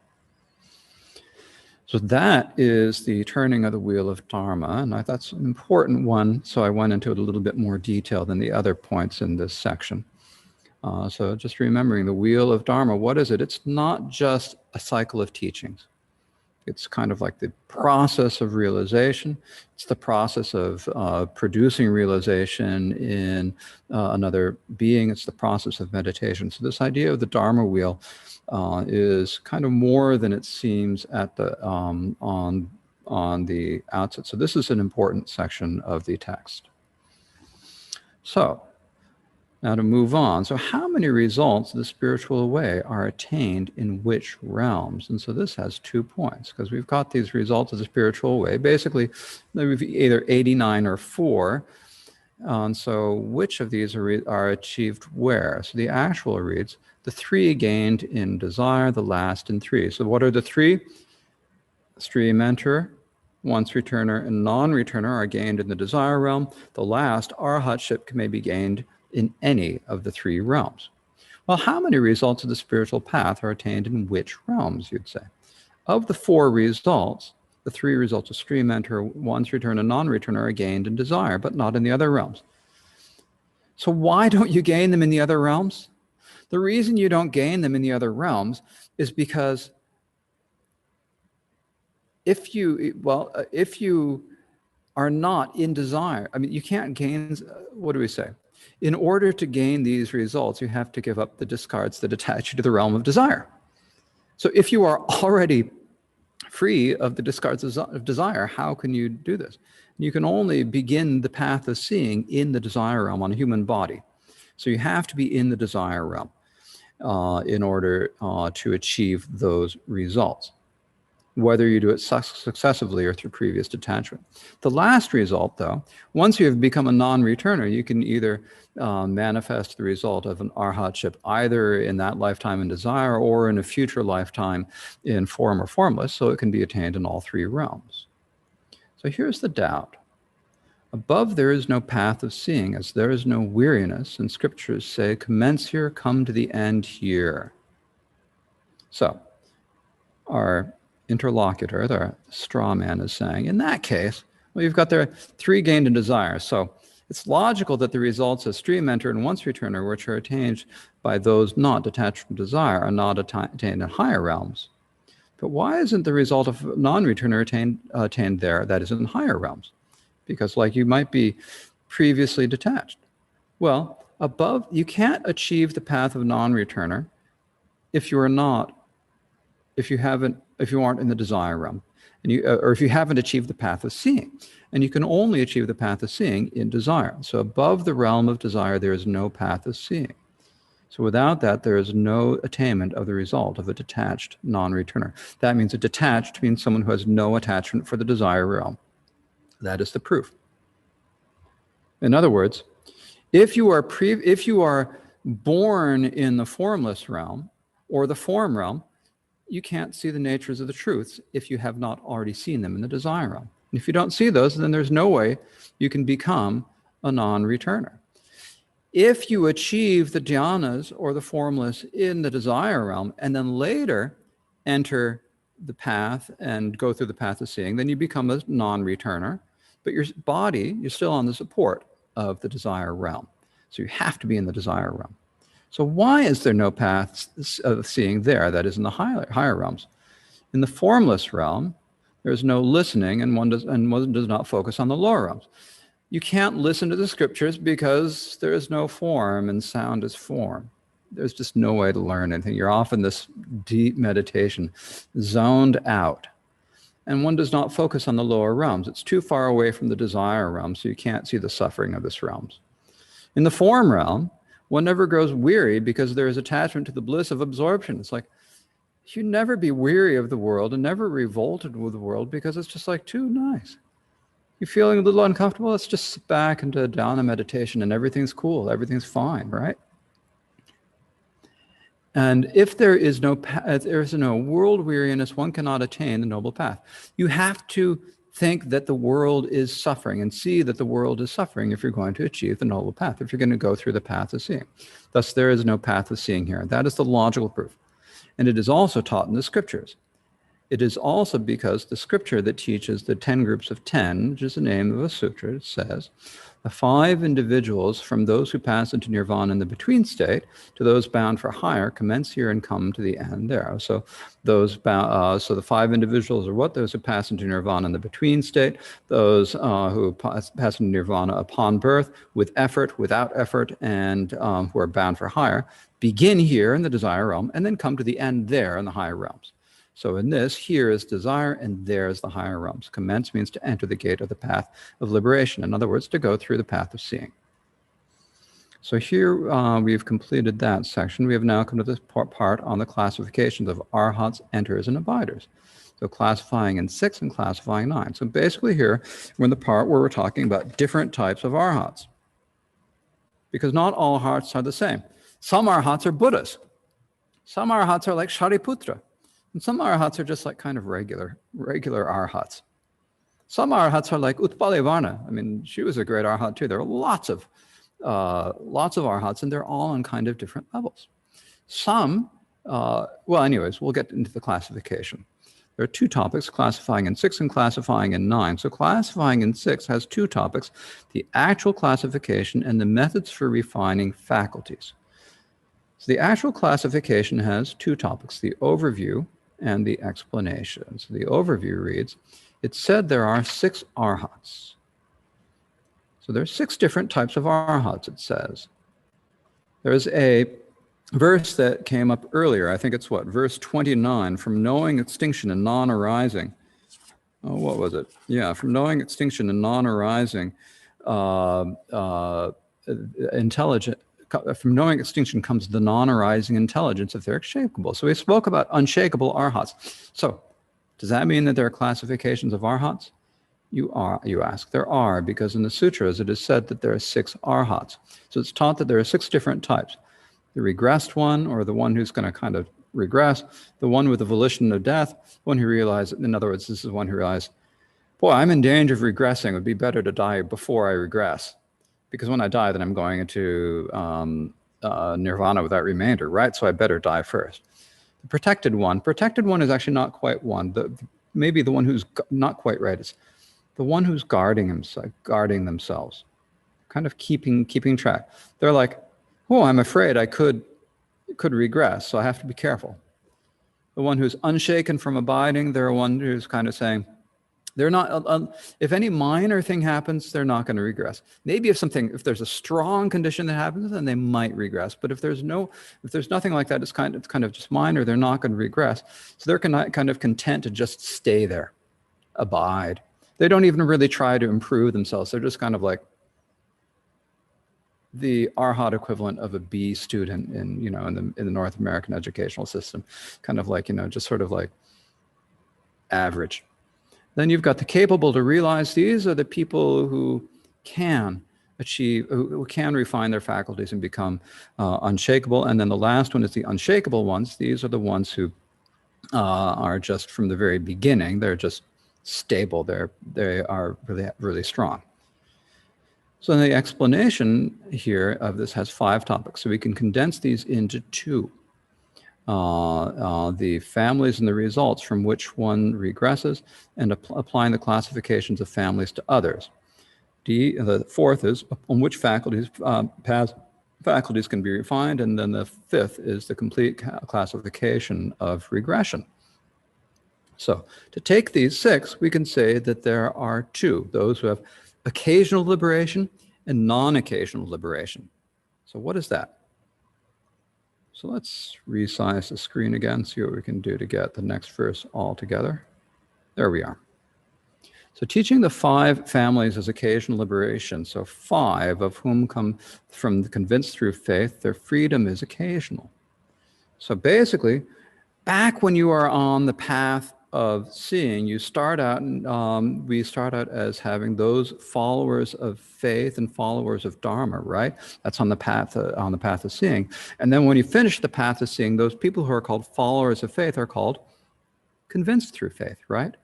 A: So that is the turning of the wheel of Dharma, and that's an important one, so I went into it a little bit more detail than the other points in this section. So just remembering the wheel of Dharma, what is it? It's not just a cycle of teachings. It's kind of like the process of realization. It's the process of producing realization in another being. It's the process of meditation. So this idea of the Dharma wheel is kind of more than it seems at the on the outset. So this is an important section of the text. So now to move on. So how many results of the spiritual way are attained in which realms? And so this has 2 points, because we've got these results of the spiritual way. Basically, they're either 89 or 4. And so which of these are achieved where? So the actual reads, the 3 gained in desire, the last in 3. So what are the 3? Stream enter, once returner, and non-returner are gained in the desire realm. The last, arhatship, may be gained in any of the 3 realms. Well, how many results of the spiritual path are attained in which realms, you'd say? Of the 4 results, the 3 results of stream enter, once return, and non-returner are gained in desire, but not in the other realms. So why don't you gain them in the other realms? The reason you don't gain them in the other realms is because if you are not in desire, I mean, you can't gain, what do we say? In order to gain these results, you have to give up the discards that attach you to the realm of desire. So if you are already free of the discards of desire, how can you do this? You can only begin the path of seeing in the desire realm on a human body. So you have to be in the desire realm in order to achieve those results, whether you do it successively or through previous detachment. The last result, though, once you have become a non-returner, you can either manifest the result of an arhatship either in that lifetime in desire or in a future lifetime in form or formless, so it can be attained in all 3 realms. So here's the doubt. Above there is no path of seeing, as there is no weariness, and scriptures say, commence here, come to the end here. So our interlocutor, the straw man, is saying, in that case, well, you've got there 3 gained in desire. So It's logical that the results of stream enter and once returner, which are attained by those not detached from desire, are not attained in higher realms. But why isn't the result of non-returner attained there, that is in higher realms? Because like you might be previously detached. Well, above, you can't achieve the path of non-returner if you aren't in the desire realm, and or if you haven't achieved the path of seeing. And you can only achieve the path of seeing in desire. So above the realm of desire, there is no path of seeing. So without that, there is no attainment of the result of a detached non-returner. That means a detached means someone who has no attachment for the desire realm. That is the proof. In other words, if you are born in the formless realm or the form realm, you can't see the natures of the truths if you have not already seen them in the desire realm. And if you don't see those, then there's no way you can become a non-returner. If you achieve the dhyanas or the formless in the desire realm and then later enter the path and go through the path of seeing, then you become a non-returner, but your body, you're still on the support of the desire realm. So you have to be in the desire realm. So why is there no path of seeing there, that is in the higher realms? In the formless realm, there's no listening, and one does not focus on the lower realms. You can't listen to the scriptures because there is no form, and sound is form. There's just no way to learn anything. You're off in this deep meditation, zoned out. And one does not focus on the lower realms. It's too far away from the desire realm, so you can't see the suffering of this realms. In the form realm, one never grows weary because there is attachment to the bliss of absorption. It's like, you never be weary of the world and never revolted with the world because it's just like too nice. You're feeling a little uncomfortable? Let's just sit back into dhyana meditation and everything's cool, everything's fine, right? And if there is no world weariness, one cannot attain the noble path. You have to think that the world is suffering and see that the world is suffering if you're going to achieve the noble path, if you're going to go through the path of seeing. Thus, there is no path of seeing here. That is the logical proof. And it is also taught in the scriptures. It is also because the scripture that teaches the 10 groups of 10, which is the name of a sutra, says, the 5 individuals from those who pass into nirvana in the between state to those bound for higher commence here and come to the end there. So so the 5 individuals are what? Those who pass into nirvana in the between state, those who pass into nirvana upon birth, with effort, without effort, and who are bound for higher, begin here in the desire realm and then come to the end there in the higher realms. So in this, here is desire and there is the higher realms. Commence means to enter the gate of the path of liberation. In other words, to go through the path of seeing. So here we've completed that section. We have now come to this part on the classifications of arhats, enters, and abiders. So classifying in 6 and classifying 9. So basically here, we're in the part where we're talking about different types of arhats. Because not all arhats are the same. Some arhats are Buddhas. Some arhats are like Shariputra. And some arhats are just like kind of regular arhats. Some arhats are like Utpalivarna. I mean, she was a great arhat too. There are lots of arhats, and they're all on kind of different levels. Some, well, anyways, we'll get into the classification. There are 2 topics, classifying in 6 and classifying in 9. So classifying in 6 has 2 topics, the actual classification and the methods for refining faculties. So the actual classification has 2 topics, the overview and the explanation. So the overview reads, it said there are 6 arhats. So there are 6 different types of arhats, it says. There's a verse that came up earlier. I think it's verse 29, from knowing extinction and non-arising. Oh, what was it? Yeah, from knowing extinction and non-arising, intelligent. From knowing extinction comes the non-arising intelligence if they're unshakable. So we spoke about unshakable arhats. So does that mean that there are classifications of arhats? You ask. There are, because in the sutras it is said that there are 6 arhats. So it's taught that there are 6 different types. The regressed one, or the one who's going to kind of regress, the one with the volition of death, one who realized, in other words, this is one who realized, boy, I'm in danger of regressing. It would be better to die before I regress. Because when I die, then I'm going into nirvana without remainder, right? So I better die first. The protected one is actually not quite one. Maybe the one who's not quite right is the one who's guarding themselves. kind of keeping track. They're like, oh, I'm afraid I could regress, so I have to be careful. The one who's unshaken from abiding, they're one who's kind of saying, they're not, if any minor thing happens, they're not going to regress. Maybe if there's a strong condition that happens, then they might regress. But if there's nothing like that, it's kind of just minor, they're not going to regress. So they're kind of content to just stay there, abide. They don't even really try to improve themselves. They're just kind of like the Arhat equivalent of a B student in the North American educational system, kind of like, just sort of like average. Then you've got the capable to realize. These are the people who can achieve, who can refine their faculties and become unshakable. And then the last one is the unshakable ones. These are the ones who are just from the very beginning. They're just stable. They are really, really strong. So the explanation here of this has 5 topics. So we can condense these into 2. The families and the results from which one regresses, and applying the classifications of families to others. The 4th is on which faculties can be refined, and then the 5th is the complete classification of regression. So to take these 6, we can say that there are 2, those who have occasional liberation and non-occasional liberation. So what is that? So let's resize the screen again, see what we can do to get the next verse all together. There we are. So teaching the 5 families is occasional liberation. So 5 of whom come from the convinced through faith, their freedom is occasional. So basically, back when you are on the path of seeing, you start out, and we start out as having those followers of faith and followers of Dharma, right? That's on the path of seeing. And then when you finish the path of seeing, those people who are called followers of faith are called convinced through faith, right?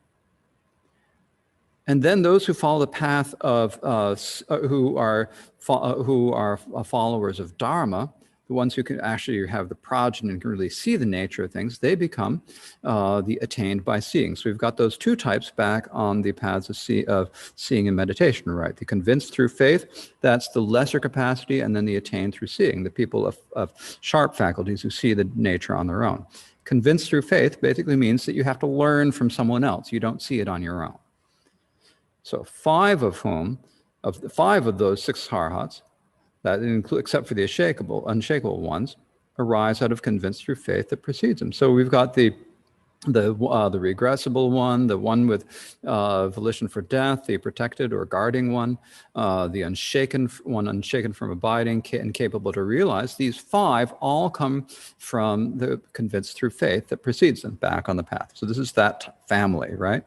A: And then those who follow the path of who are followers of Dharma, the ones who can actually have the progeny and can really see the nature of things, they become the attained by seeing. So we've got those 2 types back on the paths of seeing and meditation, right? The convinced through faith, that's the lesser capacity, and then the attained through seeing, the people of sharp faculties who see the nature on their own. Convinced through faith basically means that you have to learn from someone else. You don't see it on your own. So 5 of those 6 harhats, that include, except for the unshakable ones, arise out of convinced through faith that precedes them. So we've got the regressible one, the one with volition for death, the protected or guarding one, the unshaken from abiding and capable to realize. These 5 all come from the convinced through faith that precedes them back on the path. So this is that family, right?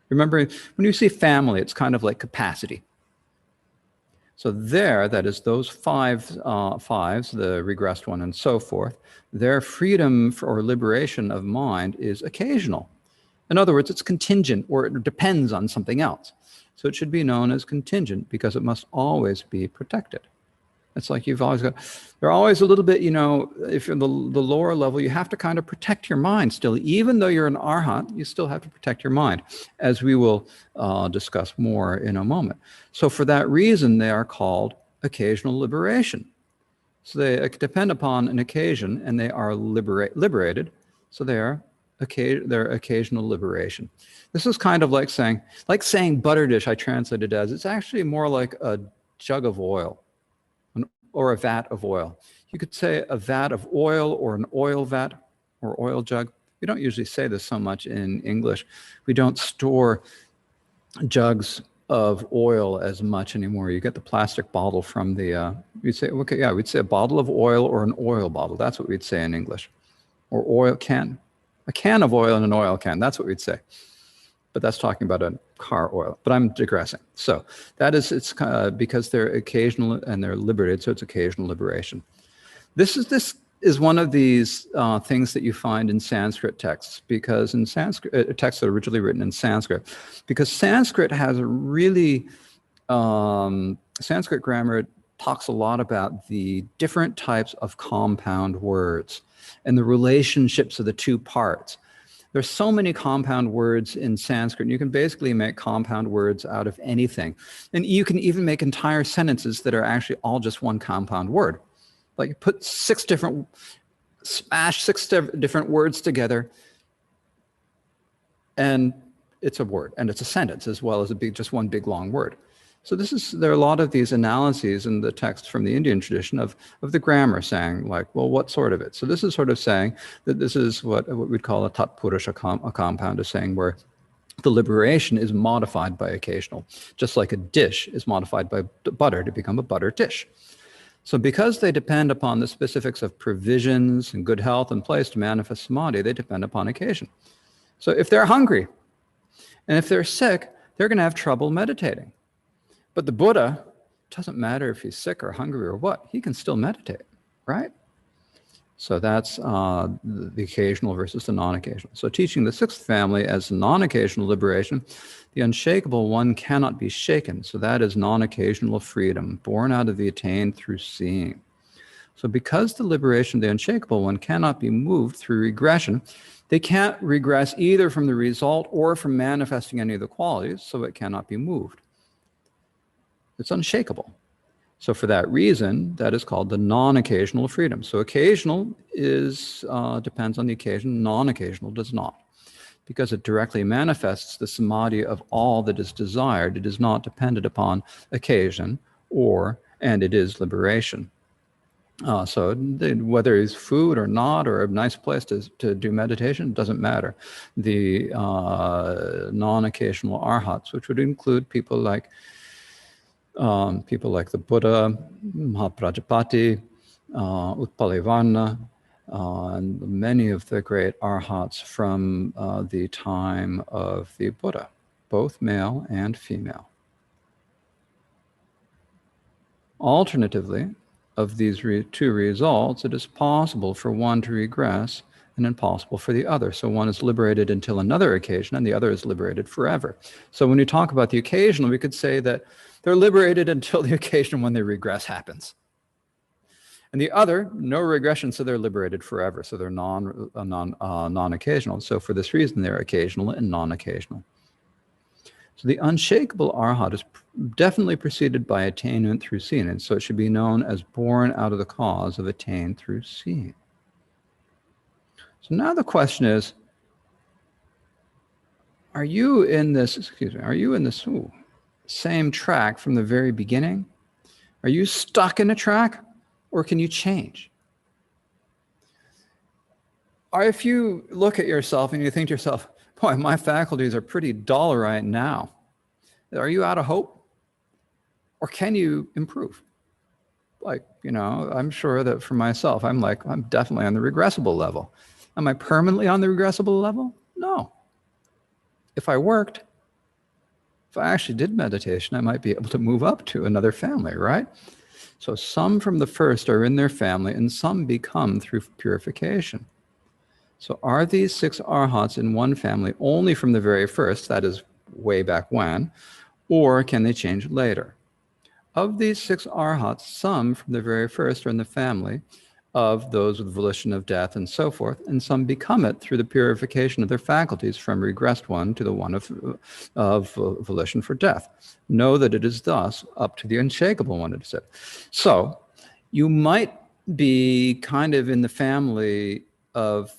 A: Remember, when you say family, it's kind of like capacity. So that is those 5 fives, the regressed one and so forth, their freedom or liberation of mind is occasional. In other words, it's contingent, or it depends on something else. So it should be known as contingent because it must always be protected. It's like they're always a little bit, if you're the lower level, you have to kind of protect your mind still. Even though you're an arhat, you still have to protect your mind, as we will discuss more in a moment. So for that reason, they are called occasional liberation. So they depend upon an occasion, and they are liberated. So they're occasional liberation. This is kind of like saying butter dish, I translate it as, it's actually more like a jug of oil. Or a vat of oil. You could say a vat of oil, or an oil vat, or oil jug. We don't usually say this so much in English. We don't store jugs of oil as much anymore. You get the plastic bottle from we'd say a bottle of oil or an oil bottle. That's what we'd say in English. Or oil can. A can of oil and an oil can. That's what we'd say. But that's talking about a car oil. But I'm digressing. So it's because they're occasional and they're liberated, so it's occasional liberation. This is one of these things that you find in Sanskrit texts, because in Sanskrit, texts that are originally written in Sanskrit, because Sanskrit has a really, Sanskrit grammar talks a lot about the different types of compound words and the relationships of the 2 parts. There's so many compound words in Sanskrit, and you can basically make compound words out of anything. And you can even make entire sentences that are actually all just one compound word. Like you put smash six different words together, and it's a word, and it's a sentence as well as just one big long word. So there are a lot of these analyses in the text from the Indian tradition of the grammar saying like, well, what sort of it? So this is sort of saying that this is what we'd call a tatpurusha, a compound, is saying where the liberation is modified by occasional, just like a dish is modified by butter to become a butter dish. So because they depend upon the specifics of provisions and good health and place to manifest samadhi, they depend upon occasion. So if they're hungry and if they're sick, they're going to have trouble meditating. But the Buddha, doesn't matter if he's sick or hungry or what, he can still meditate, right? So that's the occasional versus the non-occasional. So teaching the sixth family as non-occasional liberation, the unshakable one cannot be shaken. So that is non-occasional freedom, born out of the attained through seeing. So because the liberation of the unshakable one cannot be moved through regression, they can't regress either from the result or from manifesting any of the qualities, so it cannot be moved. It's unshakable. So for that reason, that is called the non-occasional freedom. So occasional depends on the occasion, non-occasional does not. Because it directly manifests the samadhi of all that is desired, it is not dependent upon occasion, and it is liberation. So whether it's food or not, or a nice place to do meditation, doesn't matter. The non-occasional arhats, which would include people like the Buddha, Mahaprajapati, Utpalavarna, and many of the great arhats from the time of the Buddha, both male and female. Alternatively, of these two results, it is possible for one to regress and impossible for the other. So one is liberated until another occasion, and the other is liberated forever. So when you talk about the occasional, we could say that they're liberated until the occasion when the regress happens. And the other, no regression, so they're liberated forever. So they're non-occasional. So for this reason, they're occasional and non-occasional. So the unshakable arhat is definitely preceded by attainment through seeing. And so it should be known as born out of the cause of attained through seeing. So now the question is, are you in this same track from the very beginning? Are you stuck in a track, or can you change? Or if you look at yourself and you think to yourself, boy, my faculties are pretty dull right now, are you out of hope? Or can you improve? Like, I'm sure that for myself, I'm definitely on the regressible level. Am I permanently on the regressible level? No. If I worked, if I actually did meditation, I might be able to move up to another family, right? So some from the first are in their family, and some become through purification. So are these six arhats in one family only from the very first, that is way back when, or can they change later? Of these six arhats, some from the very first are in the family of those with volition of death and so forth, and some become it through the purification of their faculties from regressed one to the one of volition for death. Know that it is thus up to the unshakable one, it is said. So you might be kind of in the family of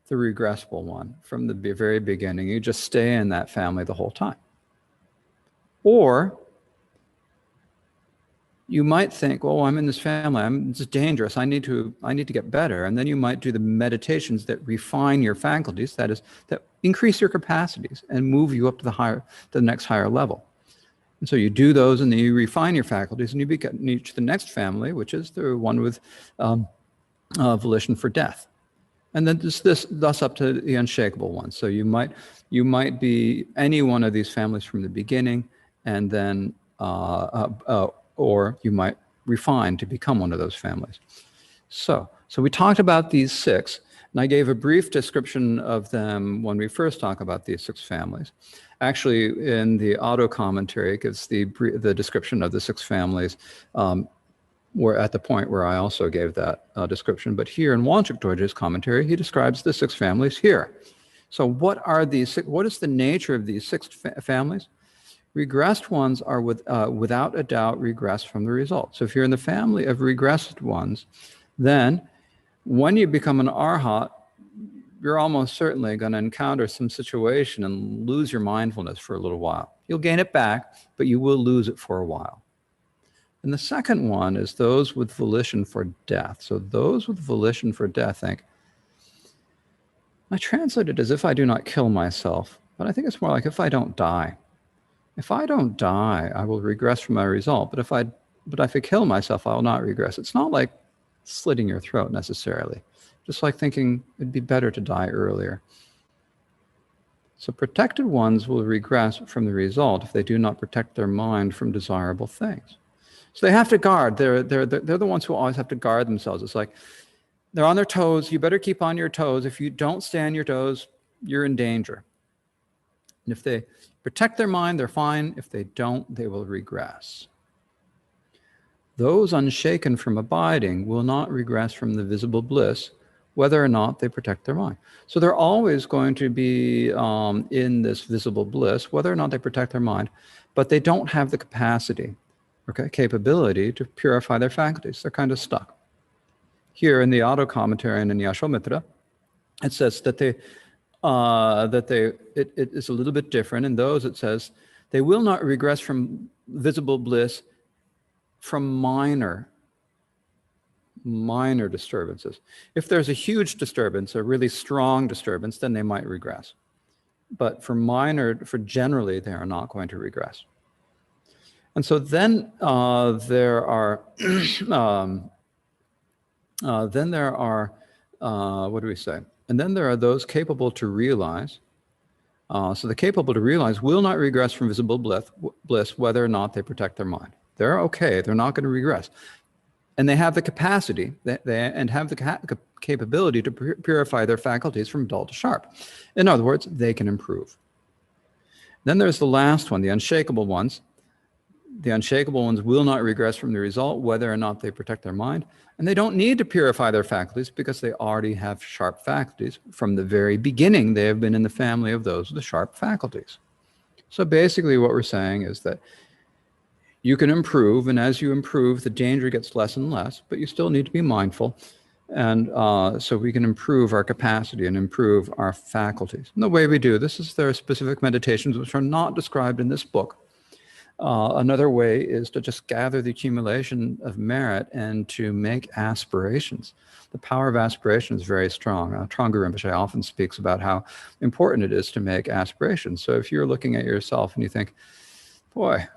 A: the regressible one from the very beginning. You just stay in that family the whole time. Or you might think, well, I'm in this family, it's dangerous, I need to get better. And then you might do the meditations that refine your faculties, that is, that increase your capacities and move you up to the next higher level. And so you do those, and then you refine your faculties, and you reach the next family, which is the one with volition for death. And then thus up to the unshakable one. So you might be any one of these families from the beginning, and then or you might refine to become one of those families. So we talked about these six, and I gave a brief description of them when we first talked about these six families. Actually, in the auto commentary, it gives the description of the six families. We're at the point where I also gave that description. But here in Wanchuk Dorje's commentary, he describes the six families here. So what are these? What is the nature of these six families? Regressed ones are without a doubt regressed from the result. So if you're in the family of regressed ones, then when you become an arhat, you're almost certainly going to encounter some situation and lose your mindfulness for a little while. You'll gain it back, but you will lose it for a while. And the second one is those with volition for death. So those with volition for death think, I translate it as if I do not kill myself, but I think it's more like if I don't die. If I don't die, I will regress from my result. But if I kill myself, I will not regress. It's not like slitting your throat necessarily. Just like thinking it'd be better to die earlier. So protected ones will regress from the result if they do not protect their mind from desirable things. So they have to guard. They're the ones who always have to guard themselves. It's like they're on their toes. You better keep on your toes. If you don't stay on your toes, you're in danger. And if they protect their mind, they're fine. If they don't, they will regress. Those unshaken from abiding will not regress from the visible bliss, whether or not they protect their mind. So they're always going to be in this visible bliss, whether or not they protect their mind, but they don't have the capacity, capability to purify their faculties. They're kind of stuck. Here in the auto commentary and in Yashomitra, it says that it is a little bit different. In those, it says they will not regress from visible bliss from minor disturbances. If there's a huge disturbance, a really strong disturbance, then they might regress. But for generally, they are not going to regress. And so then there are what do we say? And then there are those capable to realize. So the capable to realize will not regress from visible bliss, whether or not they protect their mind. They're okay. They're not going to regress. And they have the capacity and have the capability to purify their faculties from dull to sharp. In other words, they can improve. Then there's the last one, the unshakable ones. The unshakable ones will not regress from the result, whether or not they protect their mind. And they don't need to purify their faculties because they already have sharp faculties. From the very beginning, they have been in the family of those with the sharp faculties. So basically what we're saying is that you can improve, and as you improve, the danger gets less and less, but you still need to be mindful. And so we can improve our capacity and improve our faculties. And the way we do this is there are specific meditations which are not described in this book. Another way is to just gather the accumulation of merit and to make aspirations. The power of aspiration is very strong. Trungpa Rinpoche often speaks about how important it is to make aspirations. So if you're looking at yourself and you think, boy,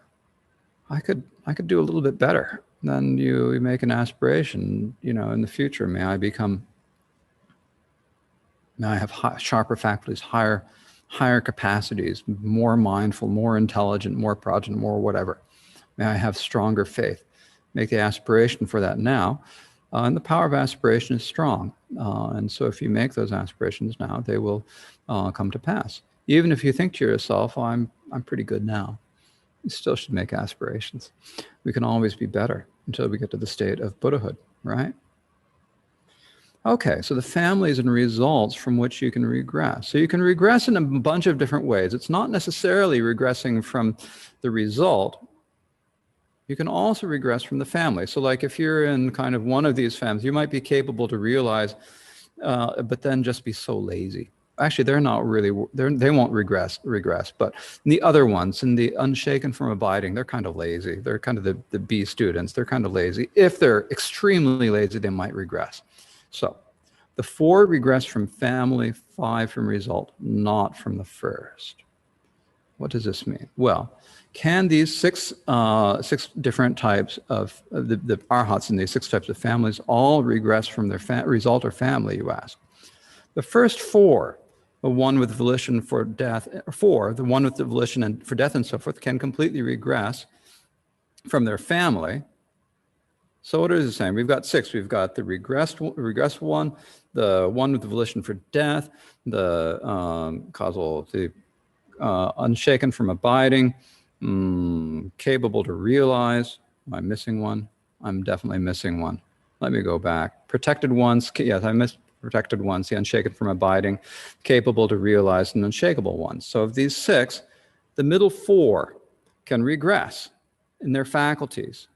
A: I could do a little bit better, then you make an aspiration, in the future, may I have sharper faculties, higher capacities, more mindful, more intelligent, more progent, more whatever. May I have stronger faith. Make the aspiration for that now. And the power of aspiration is strong. And so if you make those aspirations now, they will come to pass. Even if you think to yourself, oh, I'm pretty good now, you still should make aspirations. We can always be better until we get to the state of Buddhahood, right? Okay, so the families and results from which you can regress. So you can regress in a bunch of different ways. It's not necessarily regressing from the result. You can also regress from the family. So like if you're in kind of one of these families, you might be capable to realize, but then just be so lazy. Actually, they're not really, they won't regress, but in the other ones, in the unshaken from abiding, they're kind of lazy. They're kind of the B students. They're kind of lazy. If they're extremely lazy, they might regress. So the 4 regress from family, 5 from result, not from the first. What does this mean? Well, can these 6 different types of the arhats in these 6 types of families all regress from their result or family, you ask? The first 4, the one with volition for death, the one with the volition and for death and so forth, can completely regress from their family. So what is it saying? We've got 6. We've got the regressed one, the one with the volition for death, the unshaken from abiding, capable to realize. Am I missing one? I'm definitely missing one. Let me go back. Protected ones. Yes, I missed protected ones, the unshaken from abiding, capable to realize, and unshakable ones. So of these 6, the middle 4 can regress in their faculties,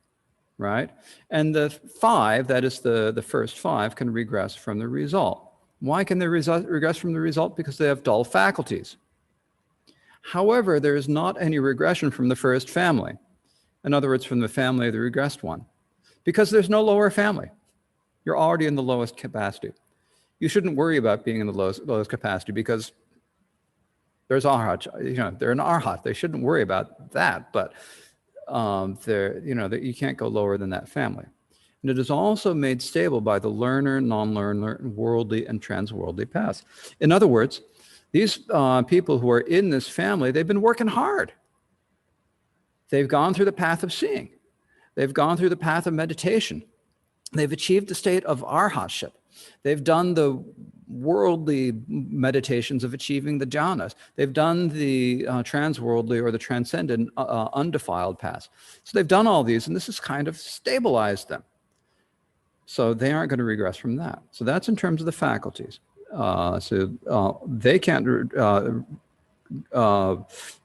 A: right? And the 5, that is the first 5, can regress from the result. Why can they regress from the result? Because they have dull faculties. However, there is not any regression from the first family. In other words, from the family of the regressed one, because there's no lower family. You're already in the lowest capacity. You shouldn't worry about being in the lowest capacity because there's arhat. They're an arhat. They shouldn't worry about that, but you can't go lower than that family. And it is also made stable by the learner, non-learner, worldly, and transworldly paths. In other words, these people who are in this family, they've been working hard. They've gone through the path of seeing. They've gone through the path of meditation. They've achieved the state of arhatship. They've done the worldly meditations of achieving the jhanas. They've done the transworldly or the transcendent undefiled paths. So they've done all these, and this has kind of stabilized them. So they aren't going to regress from that. So that's in terms of the faculties. They can't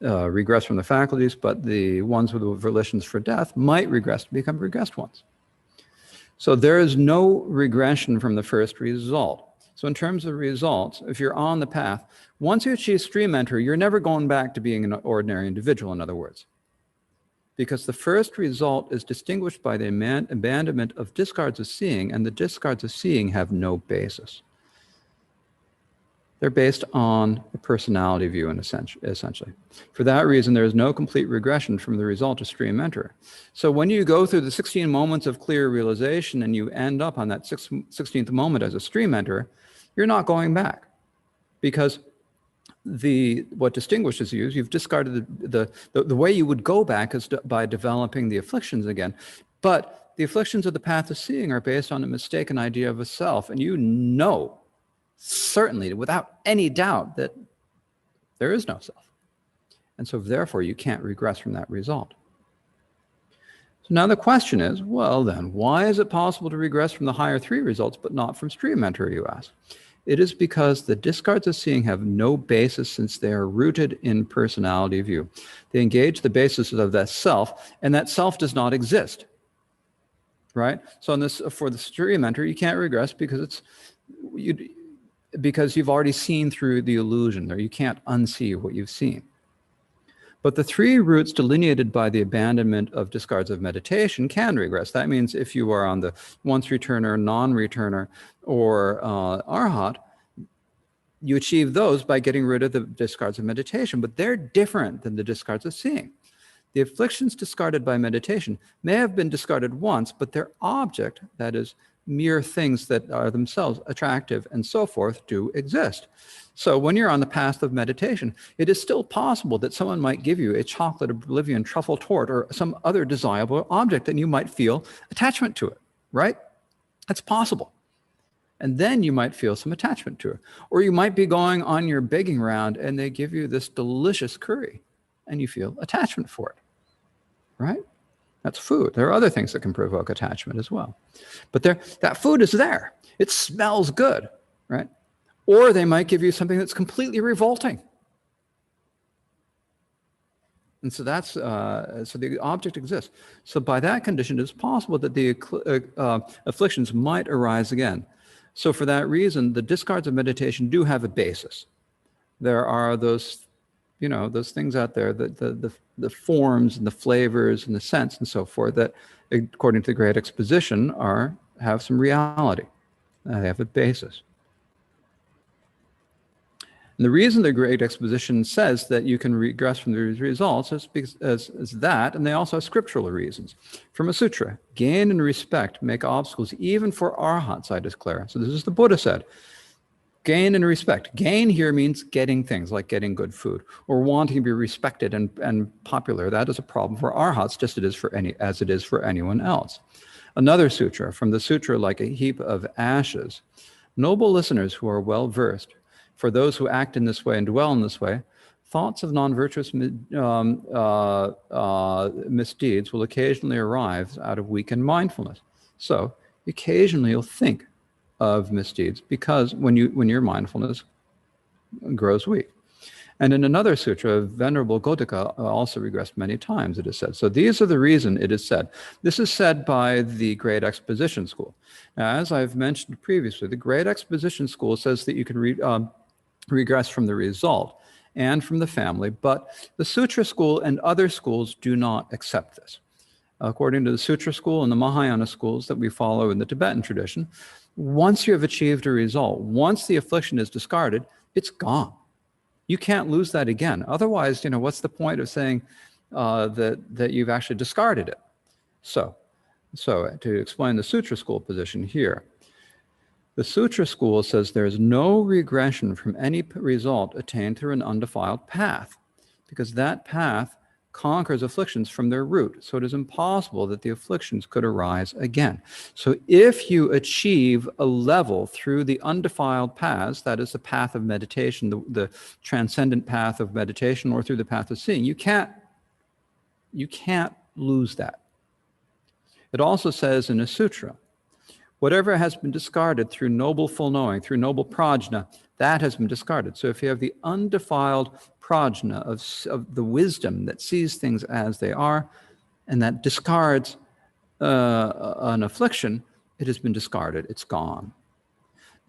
A: regress from the faculties, but the ones with the volitions for death might regress to become regressed ones. So there is no regression from the first result. So in terms of results, if you're on the path, once you achieve stream entry, you're never going back to being an ordinary individual, in other words. Because the first result is distinguished by the abandonment of discards of seeing, and the discards of seeing have no basis. They're based on a personality view, essentially. For that reason, there is no complete regression from the result of stream enter. So when you go through the 16 moments of clear realization and you end up on that 16th moment as a stream enter, you're not going back. Because what distinguishes you is you've discarded the way you would go back is by developing the afflictions again. But the afflictions of the path of seeing are based on a mistaken idea of a self, and you know certainly, without any doubt, that there is no self. And so therefore, you can't regress from that result. So now the question is, well then, why is it possible to regress from the higher 3 results, but not from stream enter, you ask? It is because the discards of seeing have no basis since they are rooted in personality view. They engage the basis of that self, and that self does not exist, right? So for the stream enter, you can't regress because because you've already seen through the illusion, or you can't unsee what you've seen. But the 3 routes delineated by the abandonment of discards of meditation can regress. That means if you are on the once returner, non-returner, or arhat, you achieve those by getting rid of the discards of meditation, but they're different than the discards of seeing. The afflictions discarded by meditation may have been discarded once, but their object, that is, mere things that are themselves attractive and so forth, do exist. So when you're on the path of meditation, it is still possible that someone might give you a chocolate oblivion truffle tort or some other desirable object and you might feel attachment to it, right? That's possible. And then you might feel some attachment to it. Or you might be going on your begging round and they give you this delicious curry and you feel attachment for it, right? That's food. There are other things that can provoke attachment as well. But that food is there. It smells good, right? Or they might give you something that's completely revolting. And so that's so the object exists. So by that condition, it's possible that the afflictions might arise again. So for that reason, the discards of meditation do have a basis. There are those things out there, the forms and the flavors and the scents and so forth that, according to the Great Exposition, have some reality. They have a basis. And the reason the Great Exposition says that you can regress from the results is that, and they also have scriptural reasons. From a sutra, gain and respect make obstacles even for arhats, I declare. So this is the Buddha said. Gain and respect. Gain here means getting things, like getting good food, or wanting to be respected and popular. That is a problem for arhats, just as it is for anyone else. Another sutra, from the sutra like a heap of ashes. Noble listeners who are well versed, for those who act in this way and dwell in this way, thoughts of non-virtuous misdeeds will occasionally arise out of weakened mindfulness. So occasionally you'll think of misdeeds, because when your mindfulness grows weak. And in another sutra, Venerable Gotaka also regressed many times, it is said. So these are the reason it is said. This is said by the Great Exposition School. Now, as I've mentioned previously, the Great Exposition School says that you can regress from the result and from the family, but the Sutra School and other schools do not accept this. According to the Sutra School and the Mahayana schools that we follow in the Tibetan tradition, once you have achieved a result, once the affliction is discarded, it's gone. You can't lose that again. Otherwise, what's the point of saying that you've actually discarded it? So to explain the Sutra School position here, the Sutra School says there is no regression from any result attained through an undefiled path, because that path conquers afflictions from their root. So it is impossible that the afflictions could arise again. So if you achieve a level through the undefiled paths, that is the path of meditation, the transcendent path of meditation, or through the path of seeing, you can't lose that. It also says in a sutra, whatever has been discarded through noble full knowing, through noble prajna, that has been discarded. So if you have the undefiled prajna of the wisdom that sees things as they are, and that discards an affliction, it has been discarded, it's gone.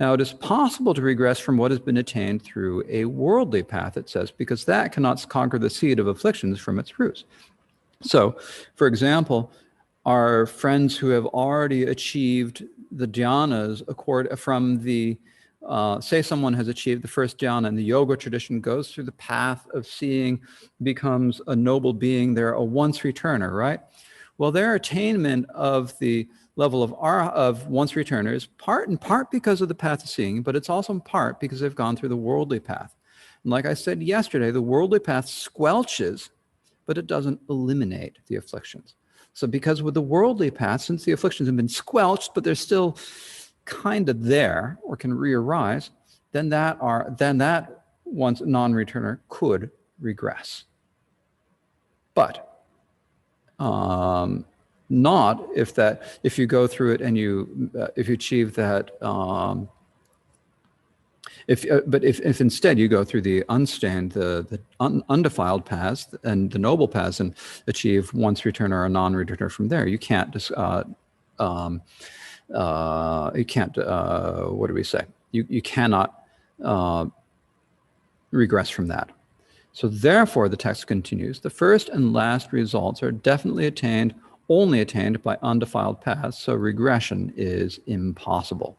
A: Now, it is possible to regress from what has been attained through a worldly path, it says, because that cannot conquer the seed of afflictions from its roots. So, for example, our friends who have already achieved the dhyanas from the say someone has achieved the first dhyana in the yoga tradition, goes through the path of seeing, becomes a noble being, they're a once returner, right? Well, their attainment of the level of once returner is in part because of the path of seeing, but it's also in part because they've gone through the worldly path. And like I said yesterday, the worldly path squelches, but it doesn't eliminate the afflictions. So because with the worldly path, since the afflictions have been squelched, but they're still kind of there or can re-arise, then that once non-returner could regress. But not if you go through it and if you achieve that. If instead you go through the unstained, the undefiled paths and the noble paths and achieve once returner or a non-returner from there, you can't what do we say? You cannot regress from that. So therefore, the text continues, the first and last results are definitely only attained by undefiled paths, so regression is impossible.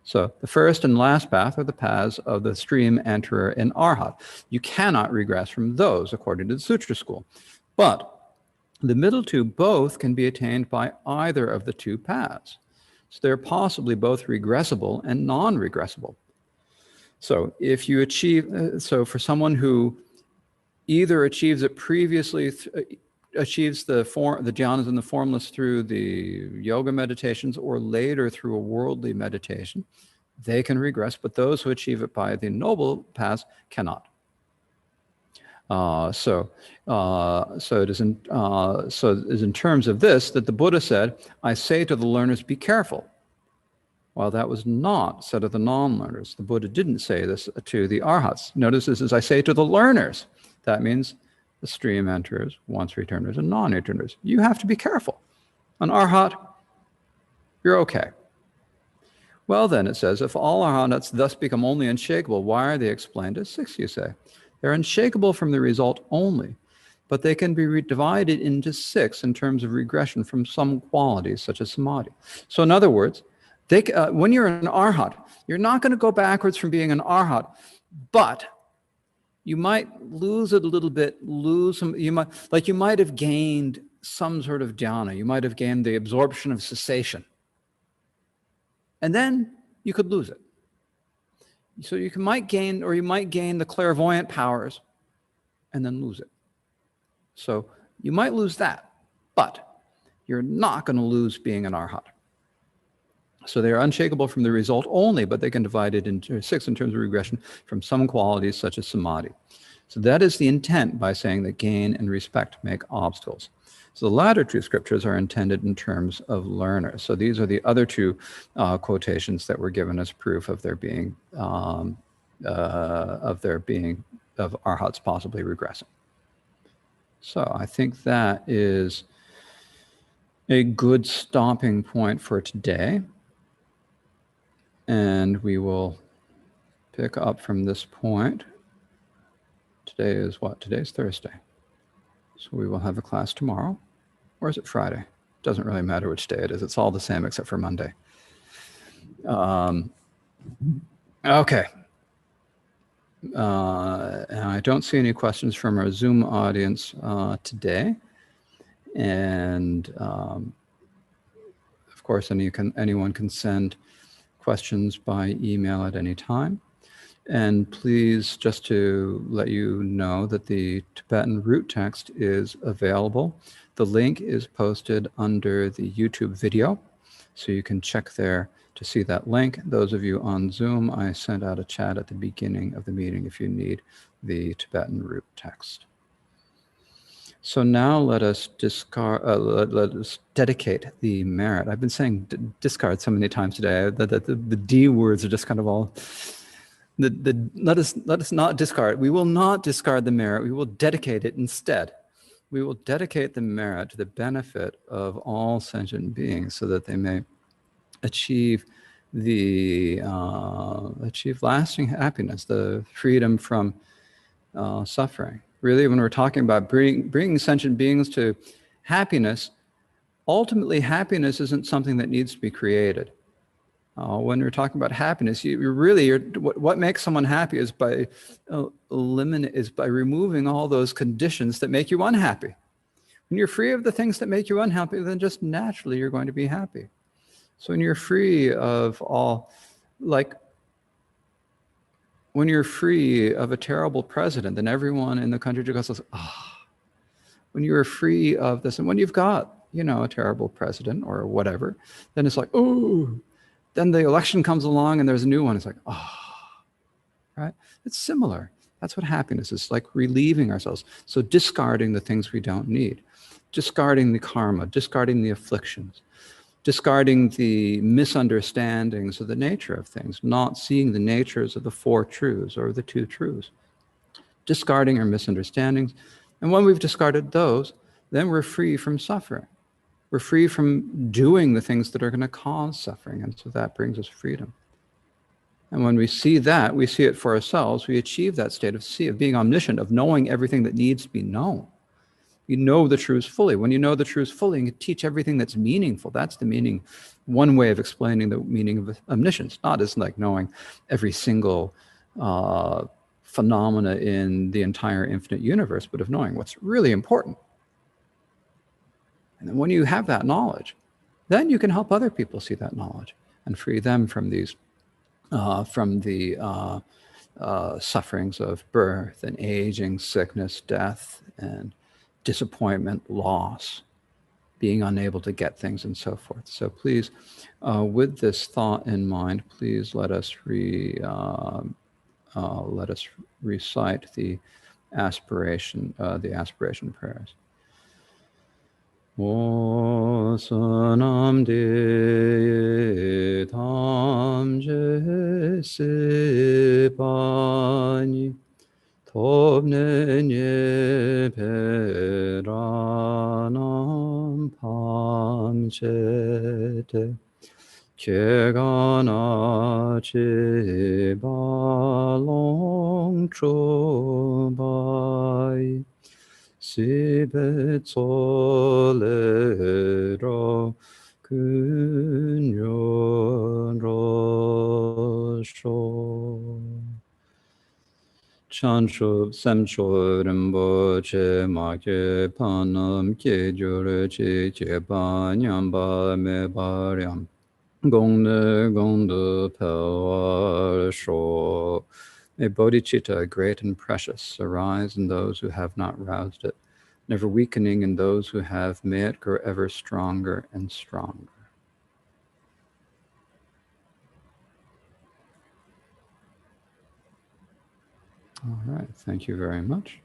A: So the first and last path are the paths of the stream enterer and arhat. You cannot regress from those, according to the Sutra school. But the middle two both can be attained by either of the two paths. So they're possibly both regressible and non-regressible. So if you so for someone who either achieves it previously, achieves the dhyanas and the formless through the yoga meditations or later through a worldly meditation, they can regress, but those who achieve it by the noble paths cannot. So it is in terms of this that the Buddha said, I say to the learners, be careful. While that was not said of the non-learners. The Buddha didn't say this to the arhats. Notice this is, I say to the learners. That means the stream enterers, once returners, and non-returners. You have to be careful. An arhat, you're okay. Well then, it says, if all arhats thus become only unshakable, why are they explained as 6, you say? They're unshakable from the result only, but they can be divided into 6 in terms of regression from some qualities, such as samadhi. So in other words, when you're an arhat, you're not going to go backwards from being an arhat, but you might lose it a little bit, you might have gained some sort of dhyana, you might have gained the absorption of cessation, and then you could lose it. So you might gain the clairvoyant powers and then lose it. So you might lose that, but you're not going to lose being an arhat. So they are unshakable from the result only, but they can divide it into 6 in terms of regression from some qualities such as samadhi. So that is the intent by saying that gain and respect make obstacles. So the latter two scriptures are intended in terms of learners. So these are the other two quotations that were given as proof of their being of arhats possibly regressing. So I think that is a good stopping point for today. And we will pick up from this point. Today is what? Today's Thursday. So we will have a class tomorrow. Or is it Friday? Doesn't really matter which day it is. It's all the same except for Monday. Okay. And I don't see any questions from our Zoom audience today. And of course, anyone can send questions by email at any time. And please, just to let you know that the Tibetan root text is available. The link is posted under the YouTube video, so you can check there to see that link. Those of you on Zoom, I sent out a chat at the beginning of the meeting if you need the Tibetan root text. So now let us discard. Let us dedicate the merit. I've been saying discard so many times today that the D words are just kind of all. Let us not discard. We will not discard the merit. We will dedicate it instead. We will dedicate the merit to the benefit of all sentient beings, so that they may achieve achieve lasting happiness, the freedom from suffering. Really, when we're talking about bringing sentient beings to happiness, ultimately happiness isn't something that needs to be created. When we're talking about happiness, what makes someone happy is by removing all those conditions that make you unhappy. When you're free of the things that make you unhappy, then just naturally you're going to be happy. So when you're free of all, like when you're free of a terrible president, then everyone in the country just goes, ah. When you're free of this, and when you've got, a terrible president or whatever, then it's like, oh. Then the election comes along and there's a new one. It's like, right? It's similar. That's what happiness is, like relieving ourselves. So discarding the things we don't need, discarding the karma, discarding the afflictions, discarding the misunderstandings of the nature of things, not seeing the natures of the four truths or the two truths, discarding our misunderstandings. And when we've discarded those, then we're free from suffering. We're free from doing the things that are going to cause suffering. And so that brings us freedom. And when we see that, we see it for ourselves, we achieve that state of being omniscient, of knowing everything that needs to be known. You know the truths fully. When you know the truths fully, you can teach everything that's meaningful. That's the meaning, one way of explaining the meaning of omniscience, not as like knowing every single phenomena in the entire infinite universe, but of knowing what's really important. And then when you have that knowledge, then you can help other people see that knowledge and free them from these, from the sufferings of birth and aging, sickness, death, and disappointment, loss, being unable to get things, and so forth. So please, with this thought in mind, please let us recite the aspiration prayers. Osanam de tamje sepani tobne nye peranam pamchete Chegana chibalong chobai Sibetsolero kunyon rosho Chanshub semcho rinpoche makye panam kejure chi chepa nyamba me baryam Gongde gongde pelwa sho. May bodhicitta, great and precious, arise in those who have not roused it, never weakening in those who have. May it grow ever stronger and stronger. All right, thank you very much.